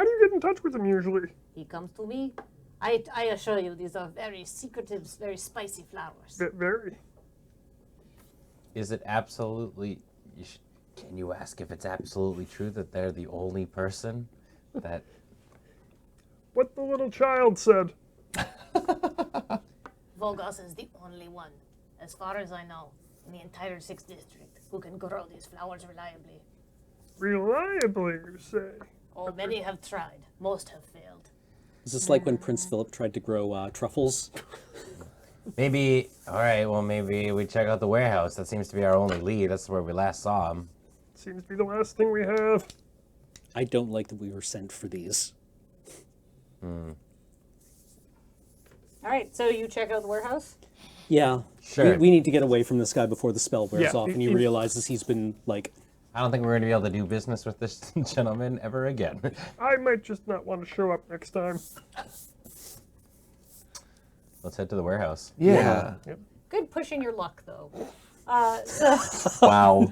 do you get in touch with him usually? He comes to me. I assure you, these are very secretive, very spicy flowers. Very. Is it absolutely can you ask if it's absolutely true that they're the only person that What the little child said. Volgas is the only one, as far as I know, in the entire 6th district who can grow these flowers reliably. Reliably, you say? Oh, many have tried. Most have failed. Is this like when Prince Philip tried to grow truffles? maybe all right, well maybe we check out the warehouse. That seems to be our only lead. That's where we last saw him. Seems to be the last thing we have. I don't like that we were sent for these. All right, so you check out the warehouse. Yeah. Sure. We need to get away from this guy before the spell wears Yeah, off and he realizes he's been, like... I don't think we're going to be able to do business with this gentleman ever again. I might just not want to show up next time. Let's head to the warehouse. Yeah. Good pushing your luck, though. Wow.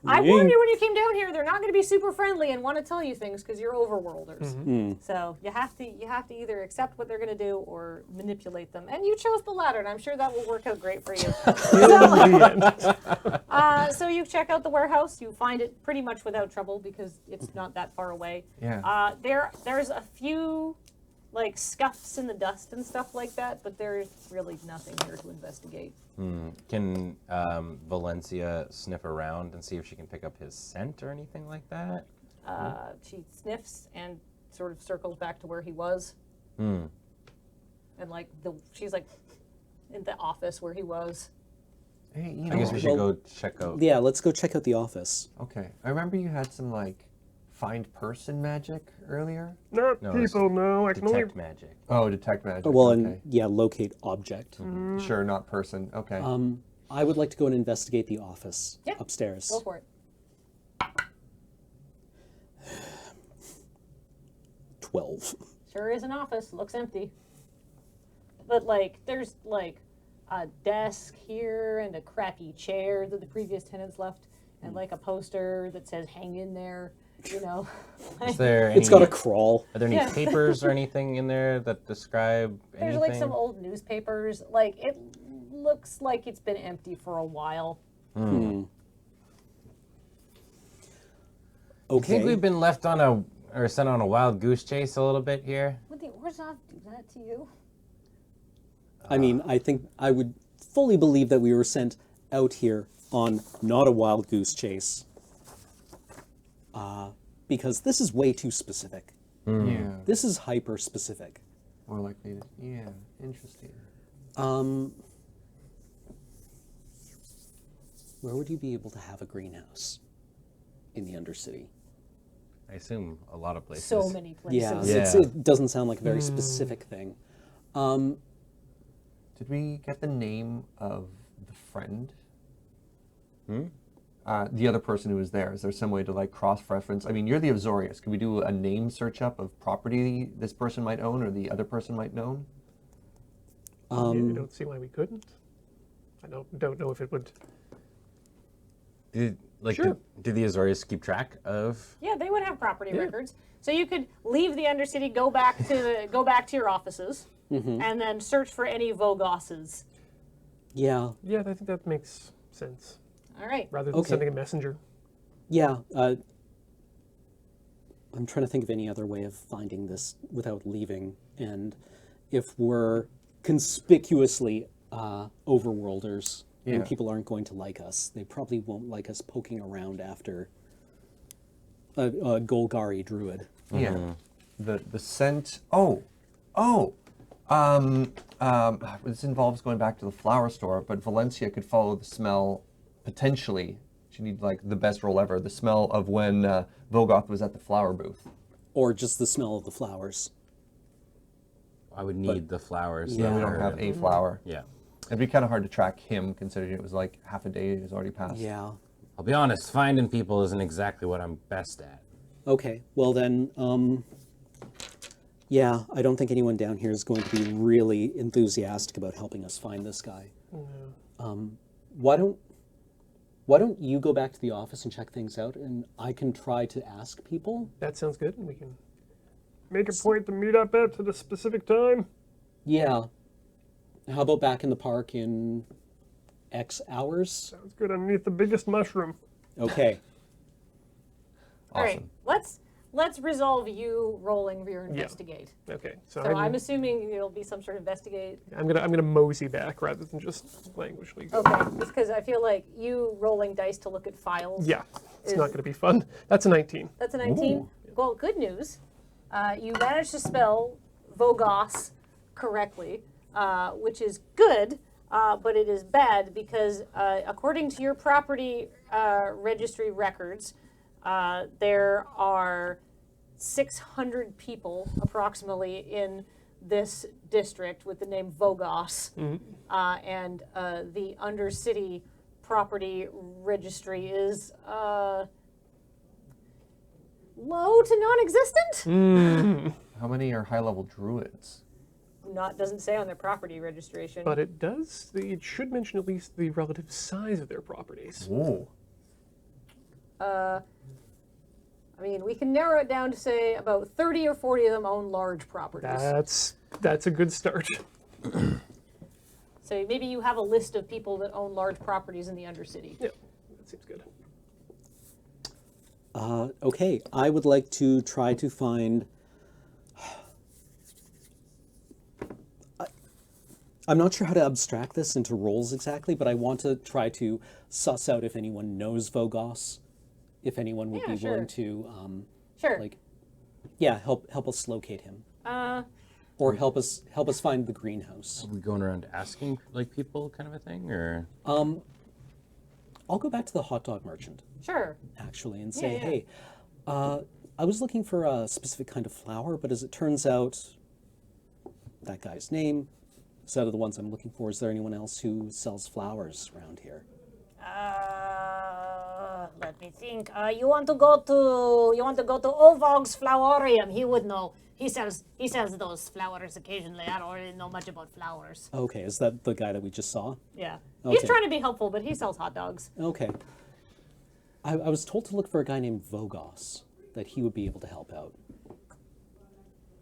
I warned you when you came down here. They're not going to be super friendly and want to tell you things because you're overworlders. So you have to either accept what they're going to do or manipulate them. And you chose the latter, and I'm sure that will work out great for you. So you check out the warehouse. You find it pretty much without trouble because it's not that far away. Yeah. There's a few like scuffs in the dust and stuff like that, but there's really nothing here to investigate. Can Valencia sniff around and see if she can pick up his scent or anything like that? She sniffs and sort of circles back to where he was. And like she's like in the office where he was. Hey, I guess we should go check out. Yeah, let's go check out the office. Okay. I remember you had some, like, find person magic earlier? Not No, it's people, no. I can only... Detect magic. Oh, detect magic. Well, okay. and yeah, locate object. Sure, not person. Okay. I would like to go and investigate the office Yeah, upstairs. Go for it. 12. Sure is an office. Looks empty. But like there's like a desk here and a crappy chair that the previous tenants left and like a poster that says hang in there you know. Is there any, It's got a crawl. Are there any Yeah. papers or anything in there that describe There's anything? like some old newspapers. Like it looks like it's been empty for a while. Okay. I think we've been left on or sent on a wild goose chase a little bit here. Would the Orzhov do that to you? I mean, I think I would fully believe that we were sent out here on not a wild goose chase. Because this is way too specific. Yeah. This is hyper specific. More likely to. Yeah. Interesting. Where would you be able to have a greenhouse? In the Undercity. I assume a lot of places. So many places. Yeah, Yeah. it doesn't sound like a very specific thing. Did we get the name of the friend? The other person who was there. Is there some way to like cross-reference? I mean, you're the Azorius. Can we do a name search up of property this person might own or the other person might own? I don't see why we couldn't. I don't know if it would. Did Sure. the Azorius keep track of? Yeah, they would have property records. So you could leave the Undercity, go back to your offices, and then search for any Vogosses. Yeah, Yeah, I think that makes sense. All right. Rather than Okay. sending a messenger. yeah. I'm trying to think of any other way of finding this without leaving. And if we're conspicuously overworlders, and Yeah. people aren't going to like us, they probably won't like us poking around after a Golgari druid. Yeah. The scent. This involves going back to the flower store, but Valencia could follow the smell potentially. She needs like the best roll ever. The smell of when Vogoth was at the flower booth. Or just the smell of the flowers. I would need the flowers. Yeah. that We don't are- have a flower. Yeah. It'd be kind of hard to track him, considering it was like half a day has already passed. Yeah. I'll be honest, finding people isn't exactly what I'm best at. Okay, well then, yeah, I don't think anyone down here is going to be really enthusiastic about helping us find this guy. Why don't you go back to the office and check things out, and I can try to ask people? That sounds good, and we can make a point to meet up at a specific time. Yeah. How about back in the park in X hours? Sounds good underneath the biggest mushroom. Okay. All right. Let's resolve you rolling your investigate. Okay, so, So I'm assuming it'll be some sort of investigate. I'm gonna mosey back rather than just languishly go. Okay, because I feel like you rolling dice to look at files. Yeah, it's not gonna be fun. That's a 19. That's a 19. Well, good news. You managed to spell Vogos correctly, which is good, but it is bad because according to your property registry records, there are 600 people approximately in this district with the name Vogos, and the Undercity property registry is low to non-existent. How many are high-level druids? Doesn't say on their property registration. But it does. It should mention at least the relative size of their properties. Ooh. I mean, we can narrow it down to say about 30 or 40 of them own large properties. That's a good start. So maybe you have a list of people that own large properties in the Undercity. Yeah, that seems good. Okay, I would like to try to find... I'm not sure how to abstract this into roles exactly, but I want to try to suss out if anyone knows Vogos, if anyone would Yeah, be sure. willing to, Sure. help us locate him, or help us find the greenhouse. Are we going around asking like people kind of a thing, or? I'll go back to the hot dog merchant Sure. actually and say, Yeah. hey, I was looking for a specific kind of flower, but as it turns out, that guy's name is out of the ones I'm looking for. Is there anyone else who sells flowers around here? Let me think. You want to go to Ovog's flowerium? He would know. He sells those flowers occasionally. I don't really know much about flowers. Okay, is that the guy that we just saw? Yeah. Okay. He's trying to be helpful, but he sells hot dogs. Okay. I was told to look for a guy named Vogos. that he would be able to help out.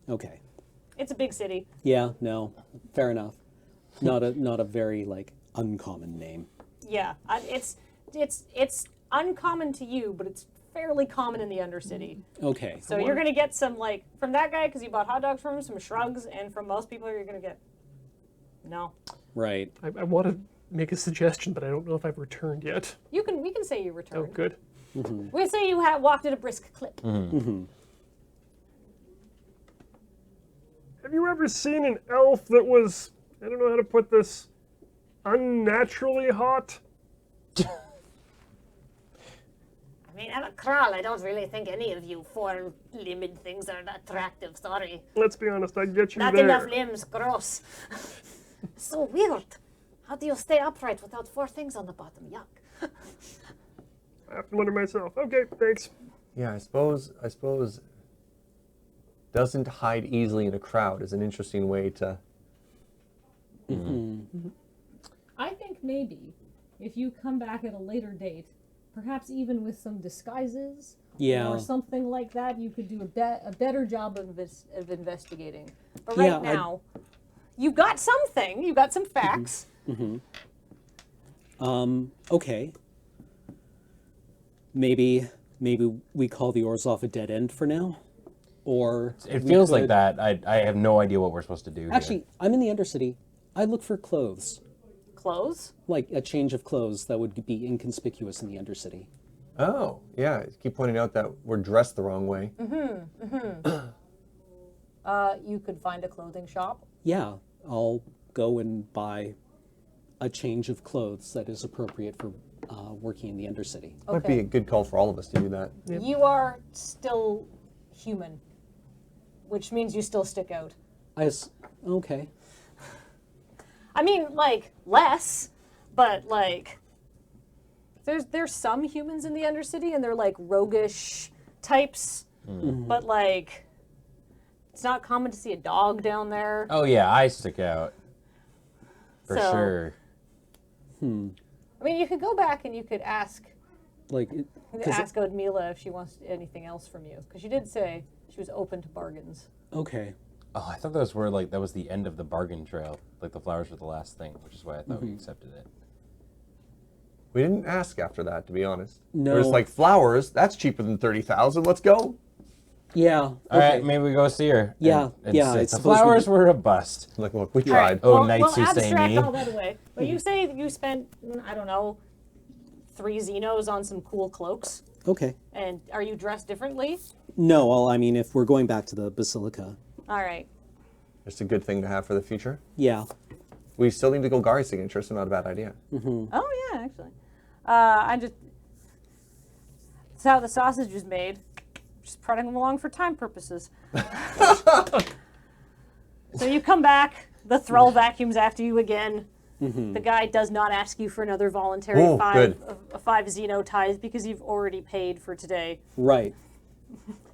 Okay. It's a big city. Yeah, no, fair enough. Not a very like uncommon name. Yeah, it's uncommon to you, but it's fairly common in the Undercity. Okay. So you're gonna get some like from that guy because you bought hot dogs from him, some shrugs, and from most people you're gonna get no. Right. I want to make a suggestion, but I don't know if I've returned yet. We can say you Oh, returned. good. We say you walked at a brisk clip. Have you ever seen an elf that was, I don't know how to put this, unnaturally hot? I mean, I'm a thrall. I don't really think any of you four-limbed things are attractive. Sorry. Let's be honest, I'd get you Not there. enough limbs. Gross. So weird. How do you stay upright without 4 things on the bottom? Yuck. I have to wonder myself. Okay, thanks. Yeah, I suppose doesn't hide easily in a crowd is an interesting way to. I think maybe if you come back at a later date, perhaps even with some disguises Yeah. or something like that, you could do a better job of investigating. But right Yeah, now, you've got something. You've got some facts. Okay. Maybe we call the Orzhov a dead end for now, or It we feels like could- that. I have no idea what we're supposed to do here. Actually, I'm in the Undercity. I look for clothes, Clothes? like a change of clothes that would be inconspicuous in the Undercity. Oh, yeah. You keep pointing out that we're dressed the wrong way. You could find a clothing shop. Yeah, I'll go and buy a change of clothes that is appropriate for working in the Undercity. Might be a good call for all of us to do that. You are still human, which means you still stick out. Okay. I mean, like, less, but, like, there's some humans in the Undercity, and they're, like, roguish types, but, like, it's not common to see a dog down there. Oh yeah, I stick out. For So- sure. I mean, you could go back and you could ask Like, Odmila if she wants anything else from you, because she did say she was open to bargains. okay. Oh, I thought that was the end of the bargain trail. Like the flowers were the last thing, which is why I thought we accepted it. We didn't ask after that, to be honest. No. We're just like, flowers, that's cheaper than 30,000. Let's go. Yeah. All Okay. right, maybe we go see her. Yeah, yeah, I The suppose we flowers could- were a bust. Like, look, we All right, tried. Oh, well, knights we'll who say abstract me. all that away. But you say you spent, I don't know, 3 Xenos on some cool cloaks. Okay. And are you dressed differently? No, well, I mean, if we're going back to the Basilica, All right. Just a good thing to have for the future. yeah. We still need to go Gari's signature, so not a bad idea. Oh, yeah, actually. That's how the sausage is made. Just prodding them along for time purposes. So you come back, the thrall vacuums after you again. The guy does not ask you for another voluntary Oh, 5 good. 5 Xeno tithes because you've already paid for today. Right.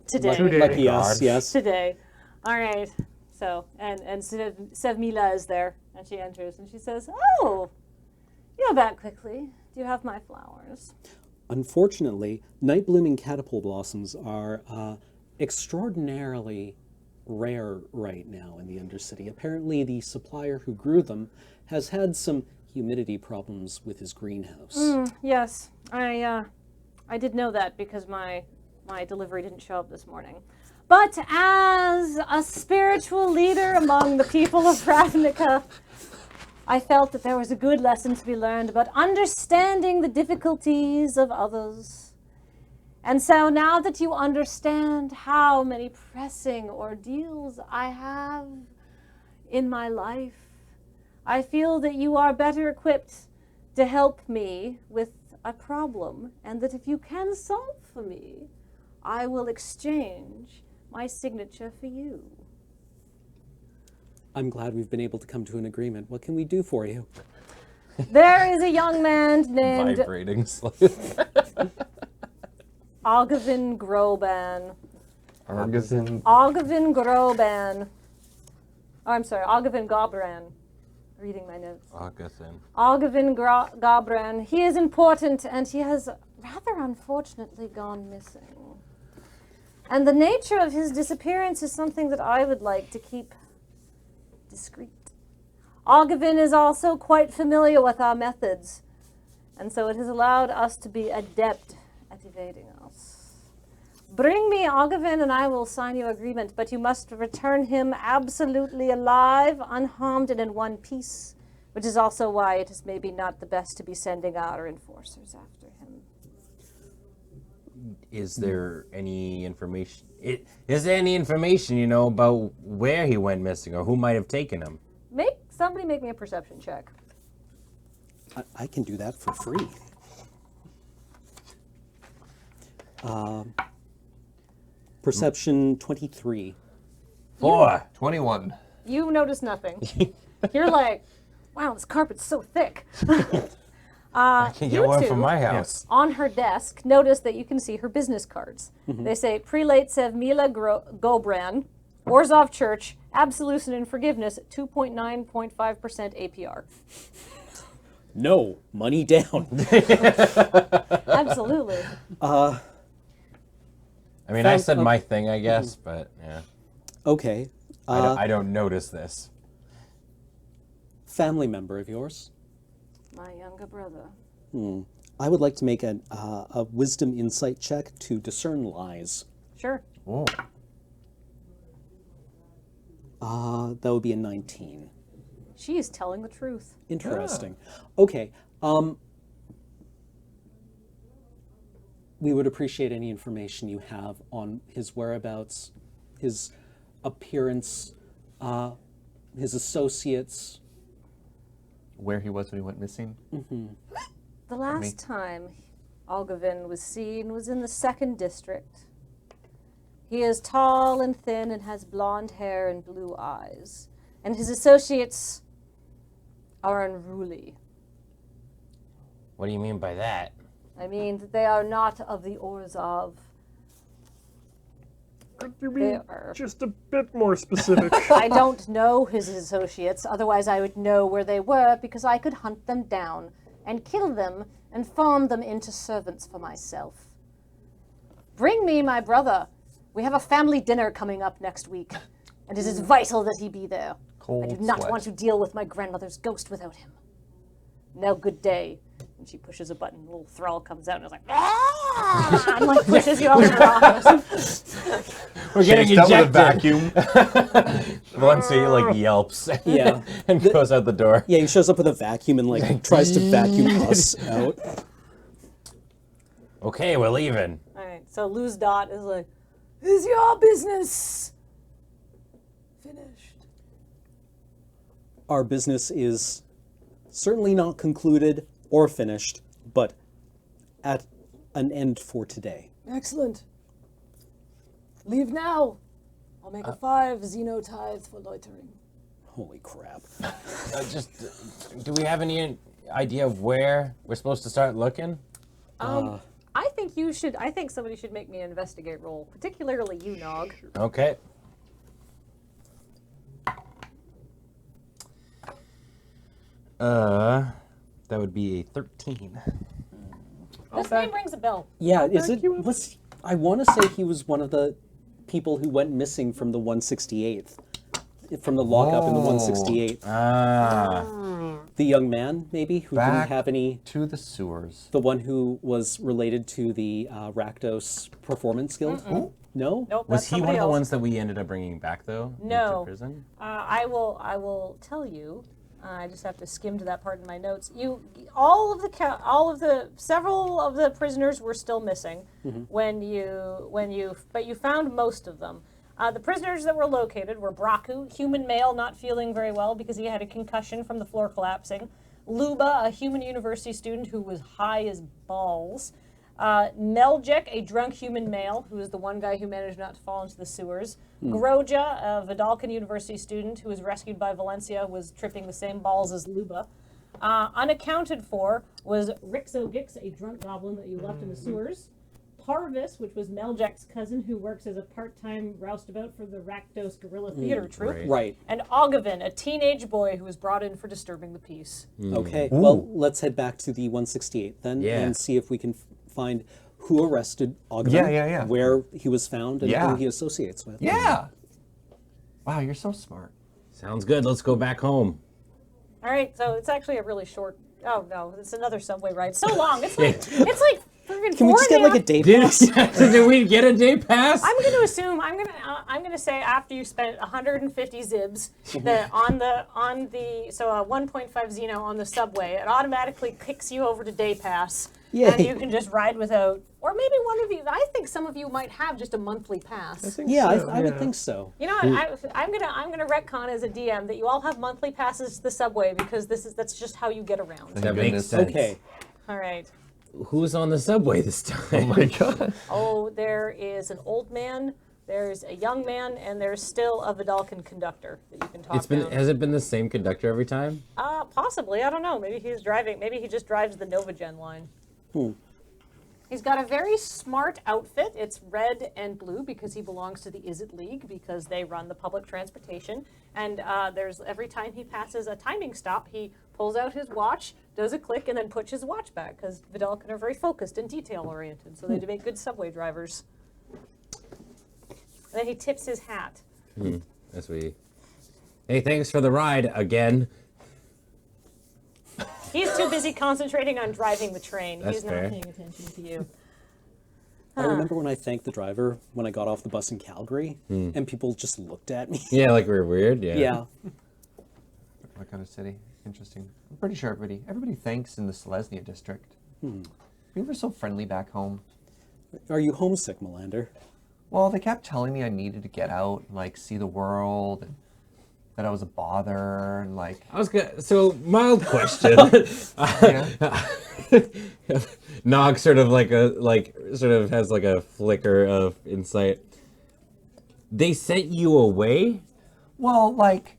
Today. Today. Lucky us, God. yes. Today. All right. So, and Simula is there, and she enters, and she says, "Oh, you're back quickly. Do you have my flowers?" Unfortunately, night blooming catapult blossoms are extraordinarily rare right now in the Undercity. Apparently, the supplier who grew them has had some humidity problems with his greenhouse. Yes, I did know that because my delivery didn't show up this morning. But as a spiritual leader among the people of Ravnica, I felt that there was a good lesson to be learned about understanding the difficulties of others. And so now that you understand how many pressing ordeals I have in my life, I feel that you are better equipped to help me with a problem, and that if you can solve for me, I will exchange my signature for you. I'm glad we've been able to come to an agreement. What can we do for you? There is a young man named Vibrating slightly. Ogavin Groban. Argazin. Ogavin Groban. Oh, I'm sorry, Ogavin Gobran. Reading my notes. Ogavin Gobran. He is important, and he has rather unfortunately gone missing. And the nature of his disappearance is something that I would like to keep discreet. Oggivin is also quite familiar with our methods, and so it has allowed us to be adept at evading us. Bring me Oggivin and I will sign your agreement, but you must return him absolutely alive, unharmed, and in one piece, which is also why it is maybe not the best to be sending our enforcers after him. Is there any information? Is there any information, about where he went missing or who might have taken him? Somebody make me a perception check. I can do that for free. Perception 23. 4. 21. You notice nothing. You're like, wow, this carpet's so thick. I can get one from my house. On her desk, notice that you can see her business cards. They say, Prelate Simula Gobran, Orzhov Church, Absolution and Forgiveness, 2.9.5% APR. No, money down. Absolutely. I mean, I said my thing, I guess, but yeah. Okay. I don't notice this. Family member of yours? My younger brother. I would like to make a wisdom insight check to discern lies. Sure. Whoa. That would be a 19. She is telling the truth. Interesting. Okay. We would appreciate any information you have on his whereabouts, his appearance, his associates. Where he was when he went missing? The last time Oggivin was seen was in the 2nd District. He is tall and thin and has blonde hair and blue eyes. And his associates are unruly. What do you mean by that? I mean that they are not of the Orzhov. Could you be They are. just a bit more specific? I don't know his associates, otherwise I would know where they were because I could hunt them down and kill them and farm them into servants for myself. Bring me my brother. We have a family dinner coming up next week, and it is vital that he be there. I do not want to deal with my grandmother's ghost without him. Now, good day. And she pushes a button, a little thrall comes out and is like, ah! And like pushes you out of her office. We're getting Chased out ejected. with a vacuum. Valencia like yelps Yeah. and goes out the door. Yeah, he shows up with a vacuum and like tries to vacuum us out. Okay, we're leaving. All right, so Luz Dot is like, is your business finished? Our business is certainly not concluded or finished, but at an end for today. Excellent. Leave now. I'll make a 5 Xeno tithe for loitering. Holy crap. Do we have any idea of where we're supposed to start looking? I think somebody should make me an investigate roll, particularly you, Nog. Okay. That would be a 13. This name rings a bell. Yeah, I want to say he was one of the people who went missing from the 168th. From the lockup in the 168th. The young man, maybe, who didn't Back have any... to the sewers. The one who was related to the Rakdos Performance Guild? No? Nope, Was that's he one somebody of the else. ones that we ended up bringing back, though? No. Into prison? I will tell you. I just have to skim to that part in my notes. Several of the prisoners were still missing but you found most of them. The prisoners that were located were Braku, human male, not feeling very well because he had a concussion from the floor collapsing. Luba, a human university student who was high as balls. Meljek, a drunk human male, who was the one guy who managed not to fall into the sewers. Groja, a Vidalcan University student who was rescued by Valencia, was tripping the same balls as Luba. Unaccounted for was Rixogix, a drunk goblin that you left in the sewers. Parvis, which was Meljek's cousin, who works as a part-time roustabout for the Rakdos Guerrilla Theater Troupe. Right. And Oggivin, a teenage boy who was brought in for disturbing the peace. Okay, well, let's head back to the 168th then and see if we can find who arrested Ogden, Yeah. where he was found, and Yeah. who he associates with. Yeah. Wow, you're so smart. Sounds good. Let's go back home. All right, so it's actually a really short. Oh no, it's another subway ride. So long. It's like freaking Can we just get like a day pass? Did we get a day pass? I'm going to assume I'm going to say after you spent 150 zibs that on the 1.5 Xeno on the subway, it automatically kicks you over to day pass. Yay. And you can just ride without, or maybe one of you. I think some of you might have just a monthly pass. Yeah, I would think so. You know, I'm gonna retcon as a DM that you all have monthly passes to the subway because that's just how you get around. That makes sense. Okay. All right. Who's on the subway this time? Oh my god. Oh, there is an old man, there's a young man, and there's still a Vidalcan conductor that you can talk down. Has it been the same conductor every time? Possibly. I don't know. Maybe he's driving. Maybe he just drives the Novagen line. He's got a very smart outfit. It's red and blue because he belongs to the Is It League because they run the public transportation. And there's every time he passes a timing stop, he pulls out his watch, does a click, and then puts his watch back because Vidalcan are very focused and detail-oriented, so they make good subway drivers. And then he tips his hat. That's sweet. Hey, thanks for the ride again. He's too busy concentrating on driving the train. That's He's not fair. paying attention to you. I remember when I thanked the driver when I got off the bus in Calgary, and people just looked at me. Yeah, like we were weird. Yeah. Yeah. What kind of city? Interesting. I'm pretty sure everybody thanks in the Selesnya district. We were so friendly back home. Are you homesick, Melander? Well, they kept telling me I needed to get out and like see the world, and that I was a bother, and like. I was gonna. So mild question. Nog sort of has like a flicker of insight. They sent you away? Well, like,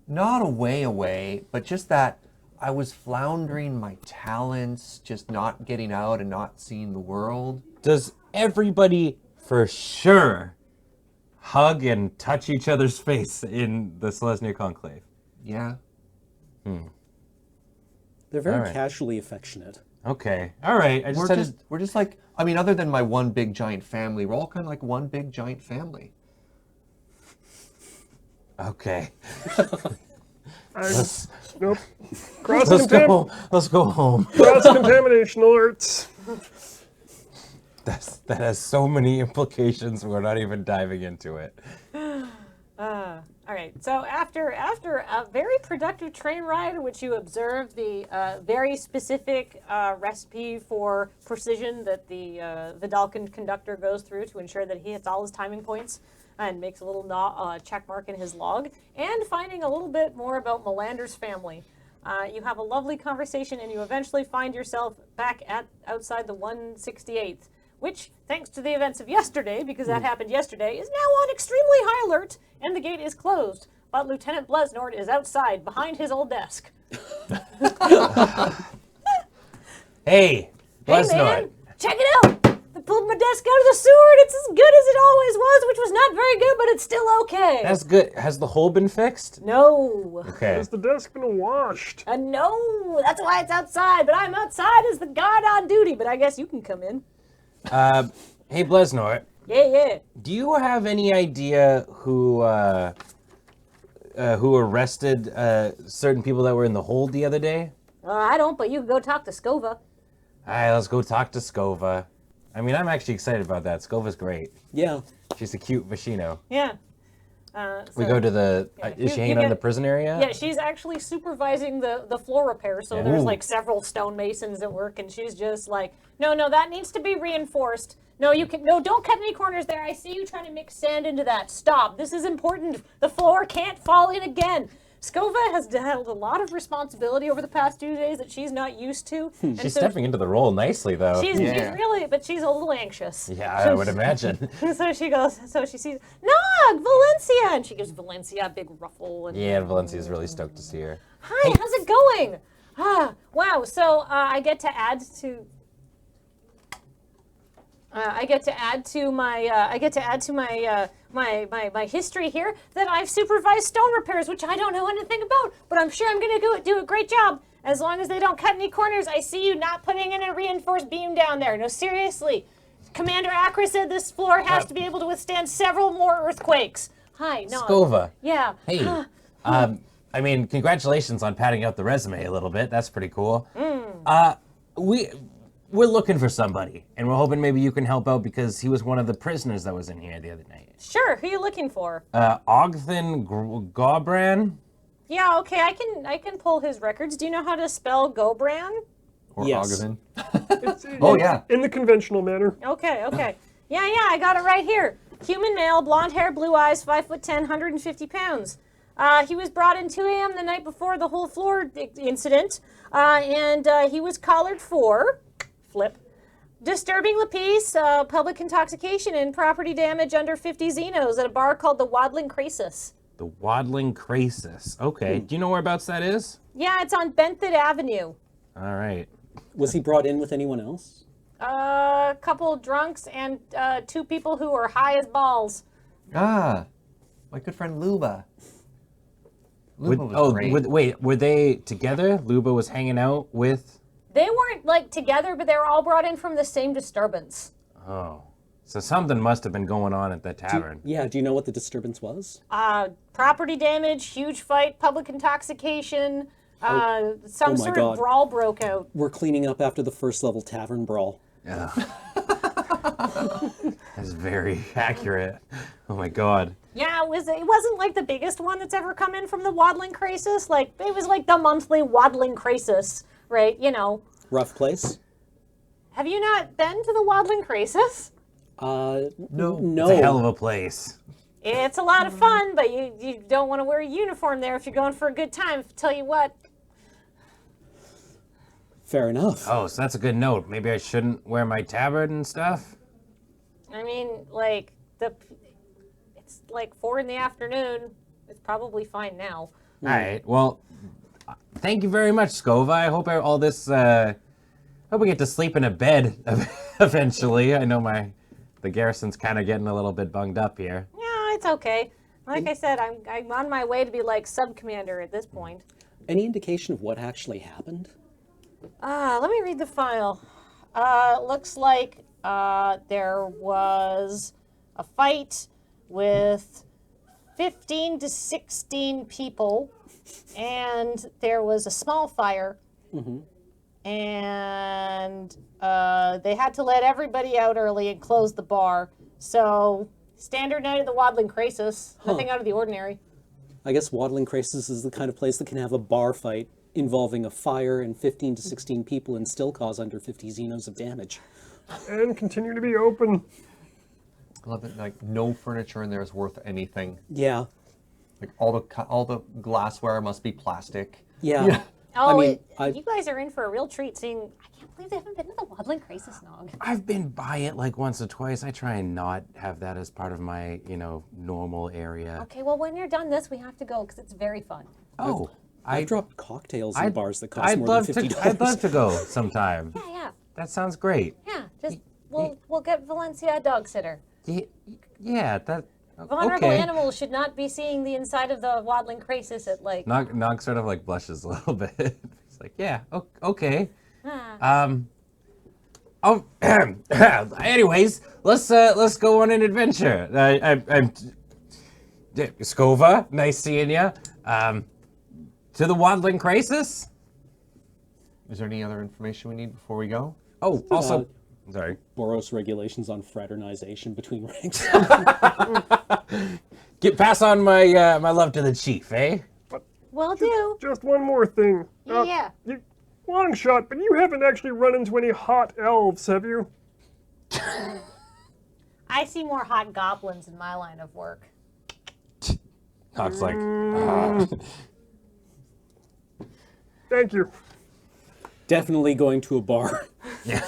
not away, but just that I was floundering my talents, just not getting out and not seeing the world. Does everybody for sure hug and touch each other's face in the Selesnya Conclave? Yeah. They're very Alright. casually affectionate. Okay. All right. We're just like, I mean, other than my one big giant family, we're all kind of like one big giant family. Okay. Nope. Let's go home. Cross-contamination alerts. That has so many implications. We're not even diving into it. All right. So after a very productive train ride in which you observe the very specific recipe for precision that the Vidalcan conductor goes through to ensure that he hits all his timing points and makes a little check mark in his log, and finding a little bit more about Melander's family, you have a lovely conversation, and you eventually find yourself back outside the 168th. Which, thanks to the events of yesterday, because that happened yesterday, is now on extremely high alert, and the gate is closed. But Lieutenant Blesnord is outside, behind his old desk. Hey, Hey Blesnord. man, check it out! I pulled my desk out of the sewer, and it's as good as it always was, which was not very good, but it's still okay. That's good. Has the hole been fixed? No. Okay. Has the desk been washed? No, that's why it's outside, but I'm outside as the guard on duty, but I guess you can come in. Hey, Blesnord. Yeah. Do you have any idea who arrested certain people that were in the hold the other day? I don't, but you can go talk to Skova. All right, let's go talk to Skova. I mean, I'm actually excited about that. Skova's great. Yeah. She's a cute Vashino. Yeah. We go to the... yeah, is she you hanging out in the get- prison area? Yeah, she's actually supervising the floor repair, so there's like several stonemasons at work, and she's just like, no, that needs to be reinforced. No, don't cut any corners there. I see you trying to mix sand into that. Stop. This is important. The floor can't fall in again. Skova has held a lot of responsibility over the past 2 days that she's not used to. And She's so stepping into the role nicely, though. she's really, but she's a little anxious. Yeah, I would imagine. So she sees, Nog, Valencia! And she gives Valencia a big ruffle. And, Yeah, Valencia's really stoked to see her. Hi, how's it going? Wow. So I get to add to. My history here that I've supervised stone repairs, which I don't know anything about, but I'm sure I'm gonna do a great job. As long as they don't cut any corners, I see you not putting in a reinforced beam down there. No, seriously. Commander Acra said this floor has to be able to withstand several more earthquakes. Hi, no. Skova. Yeah. Hey. I mean, congratulations on padding out the resume a little bit. That's pretty cool. We're looking for somebody, and we're hoping maybe you can help out because he was one of the prisoners that was in here the other night. Sure, who are you looking for? Ogthen Gobran? Yeah, okay, I can pull his records. Do you know how to spell Gobran? Or Yes. Ogden. Oh, yeah. In the conventional manner. Okay. Yeah, I got it right here. Human male, blonde hair, blue eyes, 5'10", 150 pounds. He was brought in 2 a.m. the night before the whole floor incident, and he was collared for, disturbing the peace, public intoxication, and property damage under 50 Xenos at a bar called the Waddling Crisis. The Waddling Crisis. Okay. Do you know whereabouts that is? Yeah, it's on Bentham Avenue. All right. Was he brought in with anyone else? A couple drunks and 2 people who were high as balls. Ah, my good friend Luba. Luba was great. Wait, were they together? Luba was hanging out with... They weren't like together, but they were all brought in from the same disturbance. Oh. So something must have been going on at the tavern. Do you know what the disturbance was? Property damage, huge fight, public intoxication, some sort God. of brawl broke out. We're cleaning up after the first level tavern brawl. Yeah. That's very accurate. Oh my god. Yeah, it wasn't like the biggest one that's ever come in from the Waddling Crisis. Like, it was like the monthly Waddling Crisis, right? You know. Rough place? Have you not been to the Waddling Crisis? No. It's a hell of a place. It's a lot of fun, but you don't want to wear a uniform there if you're going for a good time. Tell you what. Fair enough. Oh, so that's a good note. Maybe I shouldn't wear my tabard and stuff? I mean, like, it's like 4 in the afternoon. It's probably fine now. All right. Well, thank you very much, Skova. I hope all this. Hope we get to sleep in a bed eventually. I know the garrison's kind of getting a little bit bunged up here. Yeah, it's okay. Like I said, I'm on my way to be like sub-commander at this point. Any indication of what actually happened? Let me read the file. Looks like there was a fight with 15 to 16 people, and there was a small fire. Mm-hmm. And they had to let everybody out early and close the bar. So, standard night of the Waddling Crisis. Nothing out of the ordinary. I guess Waddling Crisis is the kind of place that can have a bar fight involving a fire and 15 to 16 people and still cause under 50 Xenos of damage. And continue to be open. I love it. Like, no furniture in there is worth anything. Yeah. Like, all the glassware must be plastic. Yeah. Oh, I mean, you guys are in for a real treat seeing... I can't believe they haven't been to the Waddling Crisis, Nog. I've been by it like once or twice. I try and not have that as part of my, normal area. Okay, well, when you're done this, we have to go because it's very fun. Oh, I've dropped cocktails in bars that cost more than $50. I'd love to go sometime. Yeah. That sounds great. Yeah, just we'll get Valencia a dog sitter. Yeah, that. Vulnerable okay. animals should not be seeing the inside of the Waddling Crisis at like. Nog sort of like blushes a little bit. It's like, yeah, okay. Anyways, let's go on an adventure. I'm Skova, nice seeing you. To the Waddling Crisis. Is there any other information we need before we go? Oh, also, sorry. Boros regulations on fraternization between ranks. Pass on my my love to the chief, eh? Will do. Just one more thing. Yeah. Long shot, but you haven't actually run into any hot elves, have you? I see more hot goblins in my line of work. Nog's like, Thank you. Definitely going to a bar. yeah.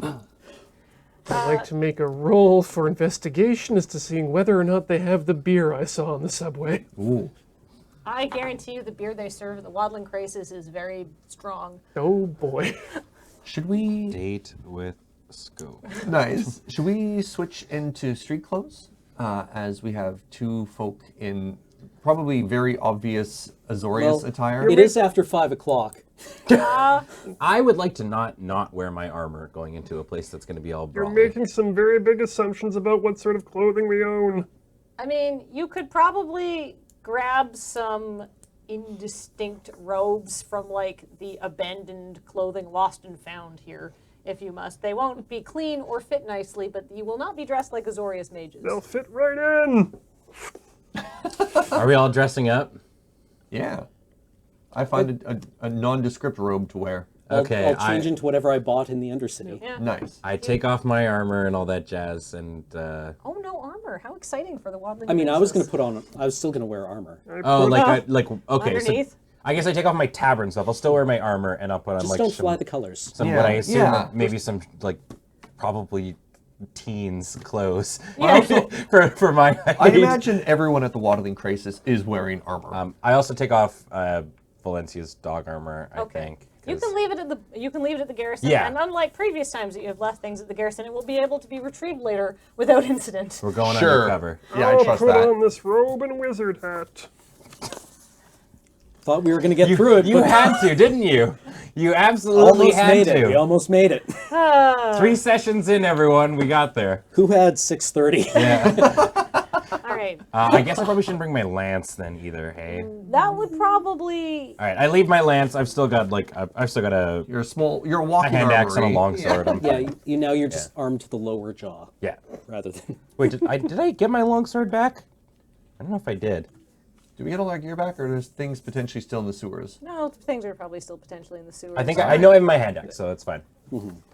I'd like to make a roll for investigation as to seeing whether or not they have the beer I saw on the subway. Ooh. I guarantee you the beer they serve at the Waddling Crisis is very strong. Oh boy. Should we... Date with Scope. Nice. Should we switch into street clothes? As we have 2 folk in probably very obvious Azorius attire. It is after 5 o'clock. I would like to not wear my armor going into a place that's going to be all You're brawly. making some very big assumptions about what sort of clothing we own. I mean, you could probably grab some indistinct robes from, like, the abandoned clothing lost and found here, if you must. They won't be clean or fit nicely, but you will not be dressed like Azorius mages. They'll fit right in. Are we all dressing up? Yeah. I find a nondescript robe to wear. Okay, I'll change into whatever I bought in the Undercity. Yeah. Nice. I take off my armor and all that jazz, and Oh, no armor. How exciting for the Wadling I mean, I was princess. going to put on, I was still going to wear armor. okay. Underneath? So I guess I take off my tabard stuff. I'll still wear my armor, and I'll put on Just like don't some, fly the colors. some Yeah, what I assume yeah. are maybe some like probably teens clothes Yeah. for my height. I imagine everyone at the Waddling Crisis is wearing armor. I also take off Valencia's dog armor. I Okay. think. You 'cause- can leave it at the garrison. Yeah. And unlike previous times that you have left things at the garrison, it will be able to be retrieved later without incident. We're going Sure. undercover. Yeah, I I'll trust put that. on this robe and wizard hat. Thought we were going to get through it. You but had to, didn't you? You absolutely almost had made to. it. We almost made it. 3 sessions in, everyone. We got there. Who had 6:30? Yeah. All right. I guess I probably shouldn't bring my lance then either. Hey. That would probably... All right. I leave my lance. I've still got a You're a a walking hand axe and a armory. longsword. I'm Yeah, fine. you're just armed to the lower jaw Yeah. rather than. Wait, did I get my longsword back? I don't know if I did. Do we get all our gear back, or there's things potentially still in the sewers? No, things are probably still potentially in the sewers. I think I know I have my hand axe, so it's fine.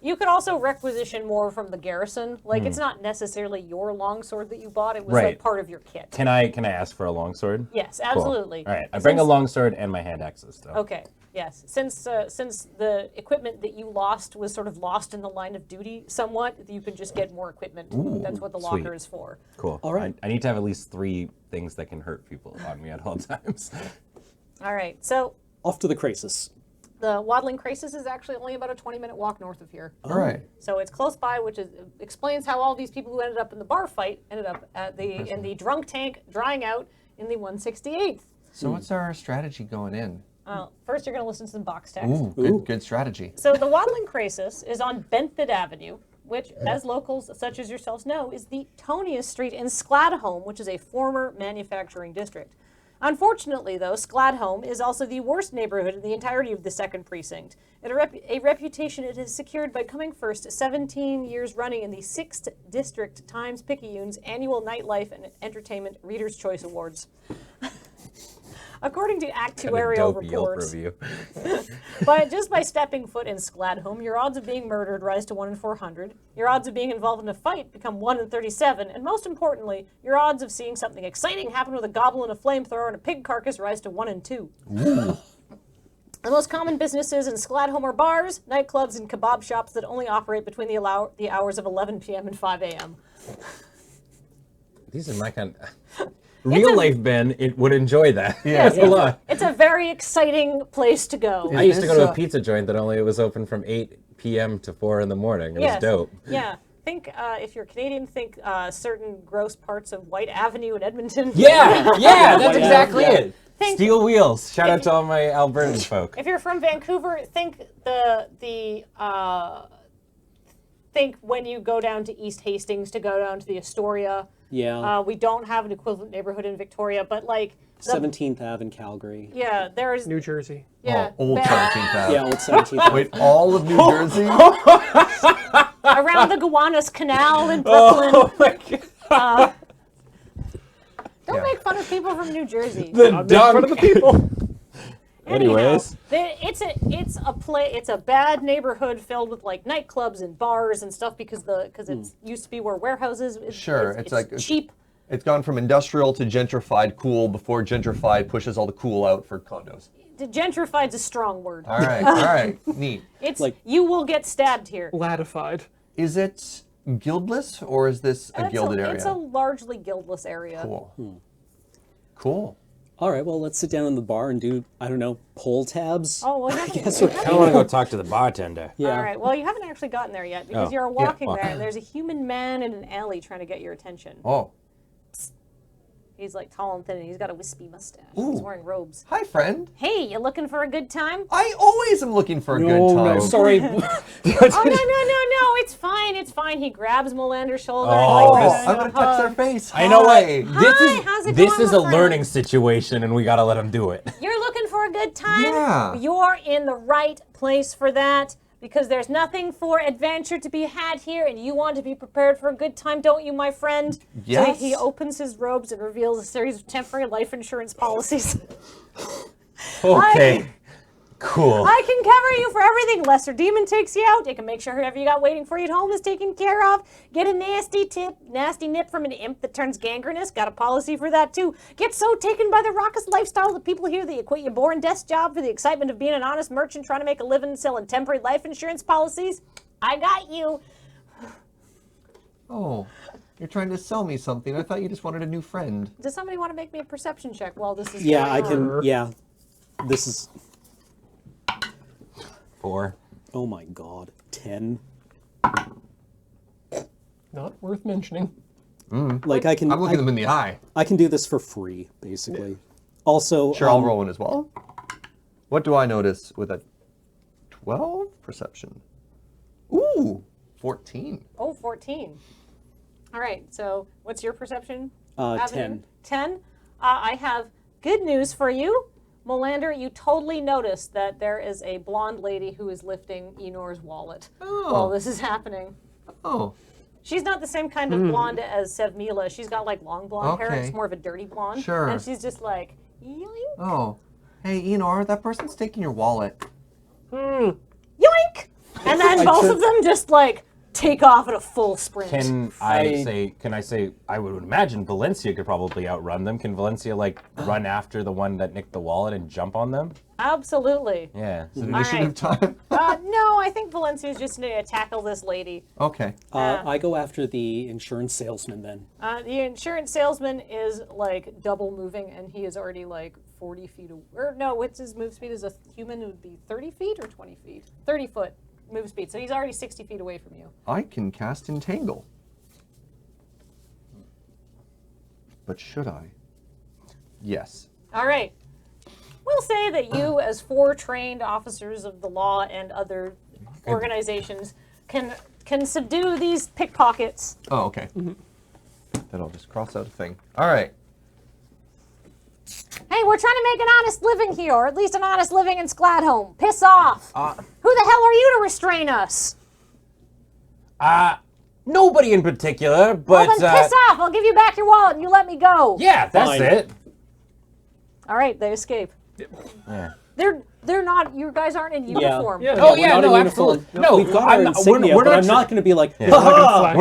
You could also requisition more from the garrison. Like, it's not necessarily your longsword that you bought. It was, Right. like, part of your kit. Can I ask for a longsword? Yes, Cool. absolutely. All right. I bring a Since- longsword and my hand axes. So. Okay, yes. Since the equipment that you lost was sort of lost in the line of duty somewhat, you can just get more equipment. That's what the sweet. locker is for. Cool. All right. I need to have at least 3 things that can hurt people on me at all times. All right, so Off to the crisis. the Wadling Crisis is actually only about a 20-minute walk north of here. All right. So it's close by, which explains how all these people who ended up in the bar fight ended up in the drunk tank drying out in the 168th. So what's our strategy going in? First, you're going to listen to some box text. Ooh, good strategy. So the Wadling Crisis is on Benford Avenue, which, as locals such as yourselves know, is the toniest street in Skladholm, which is a former manufacturing district. Unfortunately, though, Skladholm is also the worst neighborhood in the entirety of the 2nd Precinct, and a reputation it has secured by coming first 17 years running in the 6th District Times-Picayune's annual Nightlife and Entertainment Reader's Choice Awards. According to actuarial Dope Yelp reports, review. just by stepping foot in Skladholm, your odds of being murdered rise to 1 in 400. Your odds of being involved in a fight become 1 in 37, and most importantly, your odds of seeing something exciting happen with a goblin, a flamethrower, and a pig carcass rise to 1 in 2. The most common businesses in Skladholm are bars, nightclubs, and kebab shops that only operate between the hours of 11 p.m. and 5 a.m. These are my kind. Real life Ben, it would enjoy that. Yeah. That's a lot. It's a very exciting place to go. I used to go to this, a pizza joint that only was open from 8 p.m. to 4 in the morning. It was dope. Yeah. Think, if you're Canadian, think certain gross parts of White Avenue in Edmonton. Yeah, that's White exactly Avenue. it. Think- Steel wheels. Shout out to all my Albertan folk. If you're from Vancouver, think think when you go down to East Hastings to go down to the Astoria. Yeah. We don't have an equivalent neighborhood in Victoria, but like 17th Ave in Calgary. yeah, there's New Jersey. yeah, Old ba- 17th Ave. Yeah, old 17th Ave. Wait, all of New Jersey? around the Gowanus Canal in Brooklyn. Oh my god. Don't make fun of people from New Jersey. In front of the people. Anyways. It's a bad neighborhood filled with like nightclubs and bars and stuff because it used to be where warehouses. Sure, it's it's like- cheap. It's gone from industrial to gentrified cool before gentrified pushes all the cool out for condos. Gentrified's a strong word. All right, neat. It's Like- you will get stabbed here. Latified. Is it guildless or is this a gilded area? It's a largely guildless area. Cool. Cool. All right, well, let's sit down in the bar and do, I don't know, poll tabs? Oh, well, you guess haven't, we're I want to go talk to the bartender. Yeah. all right. Well, you haven't actually gotten there yet because Oh, you're yeah, walking well. there and there's a human man in an alley trying to get your attention. Oh. He's like tall and thin, and he's got a wispy mustache. Ooh. He's wearing robes. Hi, friend. Hey, you looking for a good time? I always am looking for a good No, time. no, sorry. Oh, no, it's fine, it's fine. He grabs Molander's shoulder and Oh, like, I'm gonna touch their face. I know what. Hi. how's it This going, is my a friend? learning situation, and we gotta let him do it. You're looking for a good time? Yeah. You're in the right place for that because there's nothing for adventure to be had here and you want to be prepared for a good time, don't you, my friend? Yes. So he opens his robes and reveals a series of temporary life insurance policies. Okay. Cool. I can cover you for everything. Lesser demon takes you out. You can make sure whoever you got waiting for you at home is taken care of. Get a nasty nip from an imp that turns gangrenous. Got a policy for that too. Get so taken by the raucous lifestyle that people here that you quit your boring desk job for the excitement of being an honest merchant trying to make a living selling temporary life insurance policies. I got you. Oh, you're trying to sell me something. I thought you just wanted a new friend. Does somebody want to make me a perception check while this is Yeah, going I on? can. Yeah, this is. 4. Oh my God, 10. Not worth mentioning. Like I can. I'm looking them in the eye. I can do this for free, basically. Also, Sure, I'll roll one as well. What do I notice with a 12 perception? Ooh, 14. Oh, 14. All right, so what's your perception? 10. 10? I have good news for you. Molander, you totally noticed that there is a blonde lady who is lifting Enor's wallet while this is happening. Oh, She's not the same kind of blonde as Simula. She's got like long blonde hair. Okay. It's more of a dirty blonde. Sure. And she's just like, yoink, oh. Hey, Enor, that person's taking your wallet. yoink. And then both of them just like take off at a full sprint. Can I say, I would imagine Valencia could probably outrun them. Can Valencia, like, run after the one that nicked the wallet and jump on them? Absolutely. Yeah. Initiative time. No, I think Valencia's just going to tackle this lady. Okay. I go after the insurance salesman then. The insurance salesman is like double moving, and he is already like 40 feet. Or no, what's his move speed? As a human, it would be 30 feet or 20 feet? 30 foot move speed. So he's already 60 feet away from you. I can cast Entangle. But should I? Yes. All right. We'll say that you, as 4 trained officers of the law and other organizations, can subdue these pickpockets. Oh, okay. Then I'll just cross out a thing. All right. Hey, we're trying to make an honest living here, or at least an honest living in Skladholm. Piss off. Who the hell are you to restrain us? Nobody in particular, Well, but, then piss off. I'll give you back your wallet and you let me go. yeah, that's Fine. it. All right, they escape. Yeah. They're not. You guys aren't in uniform. Yeah. Oh, We're yeah, not no, in absolutely. uniform. No, We've got I'm our not- insignia, we're but not I'm tr- not going to be like, Like a flag.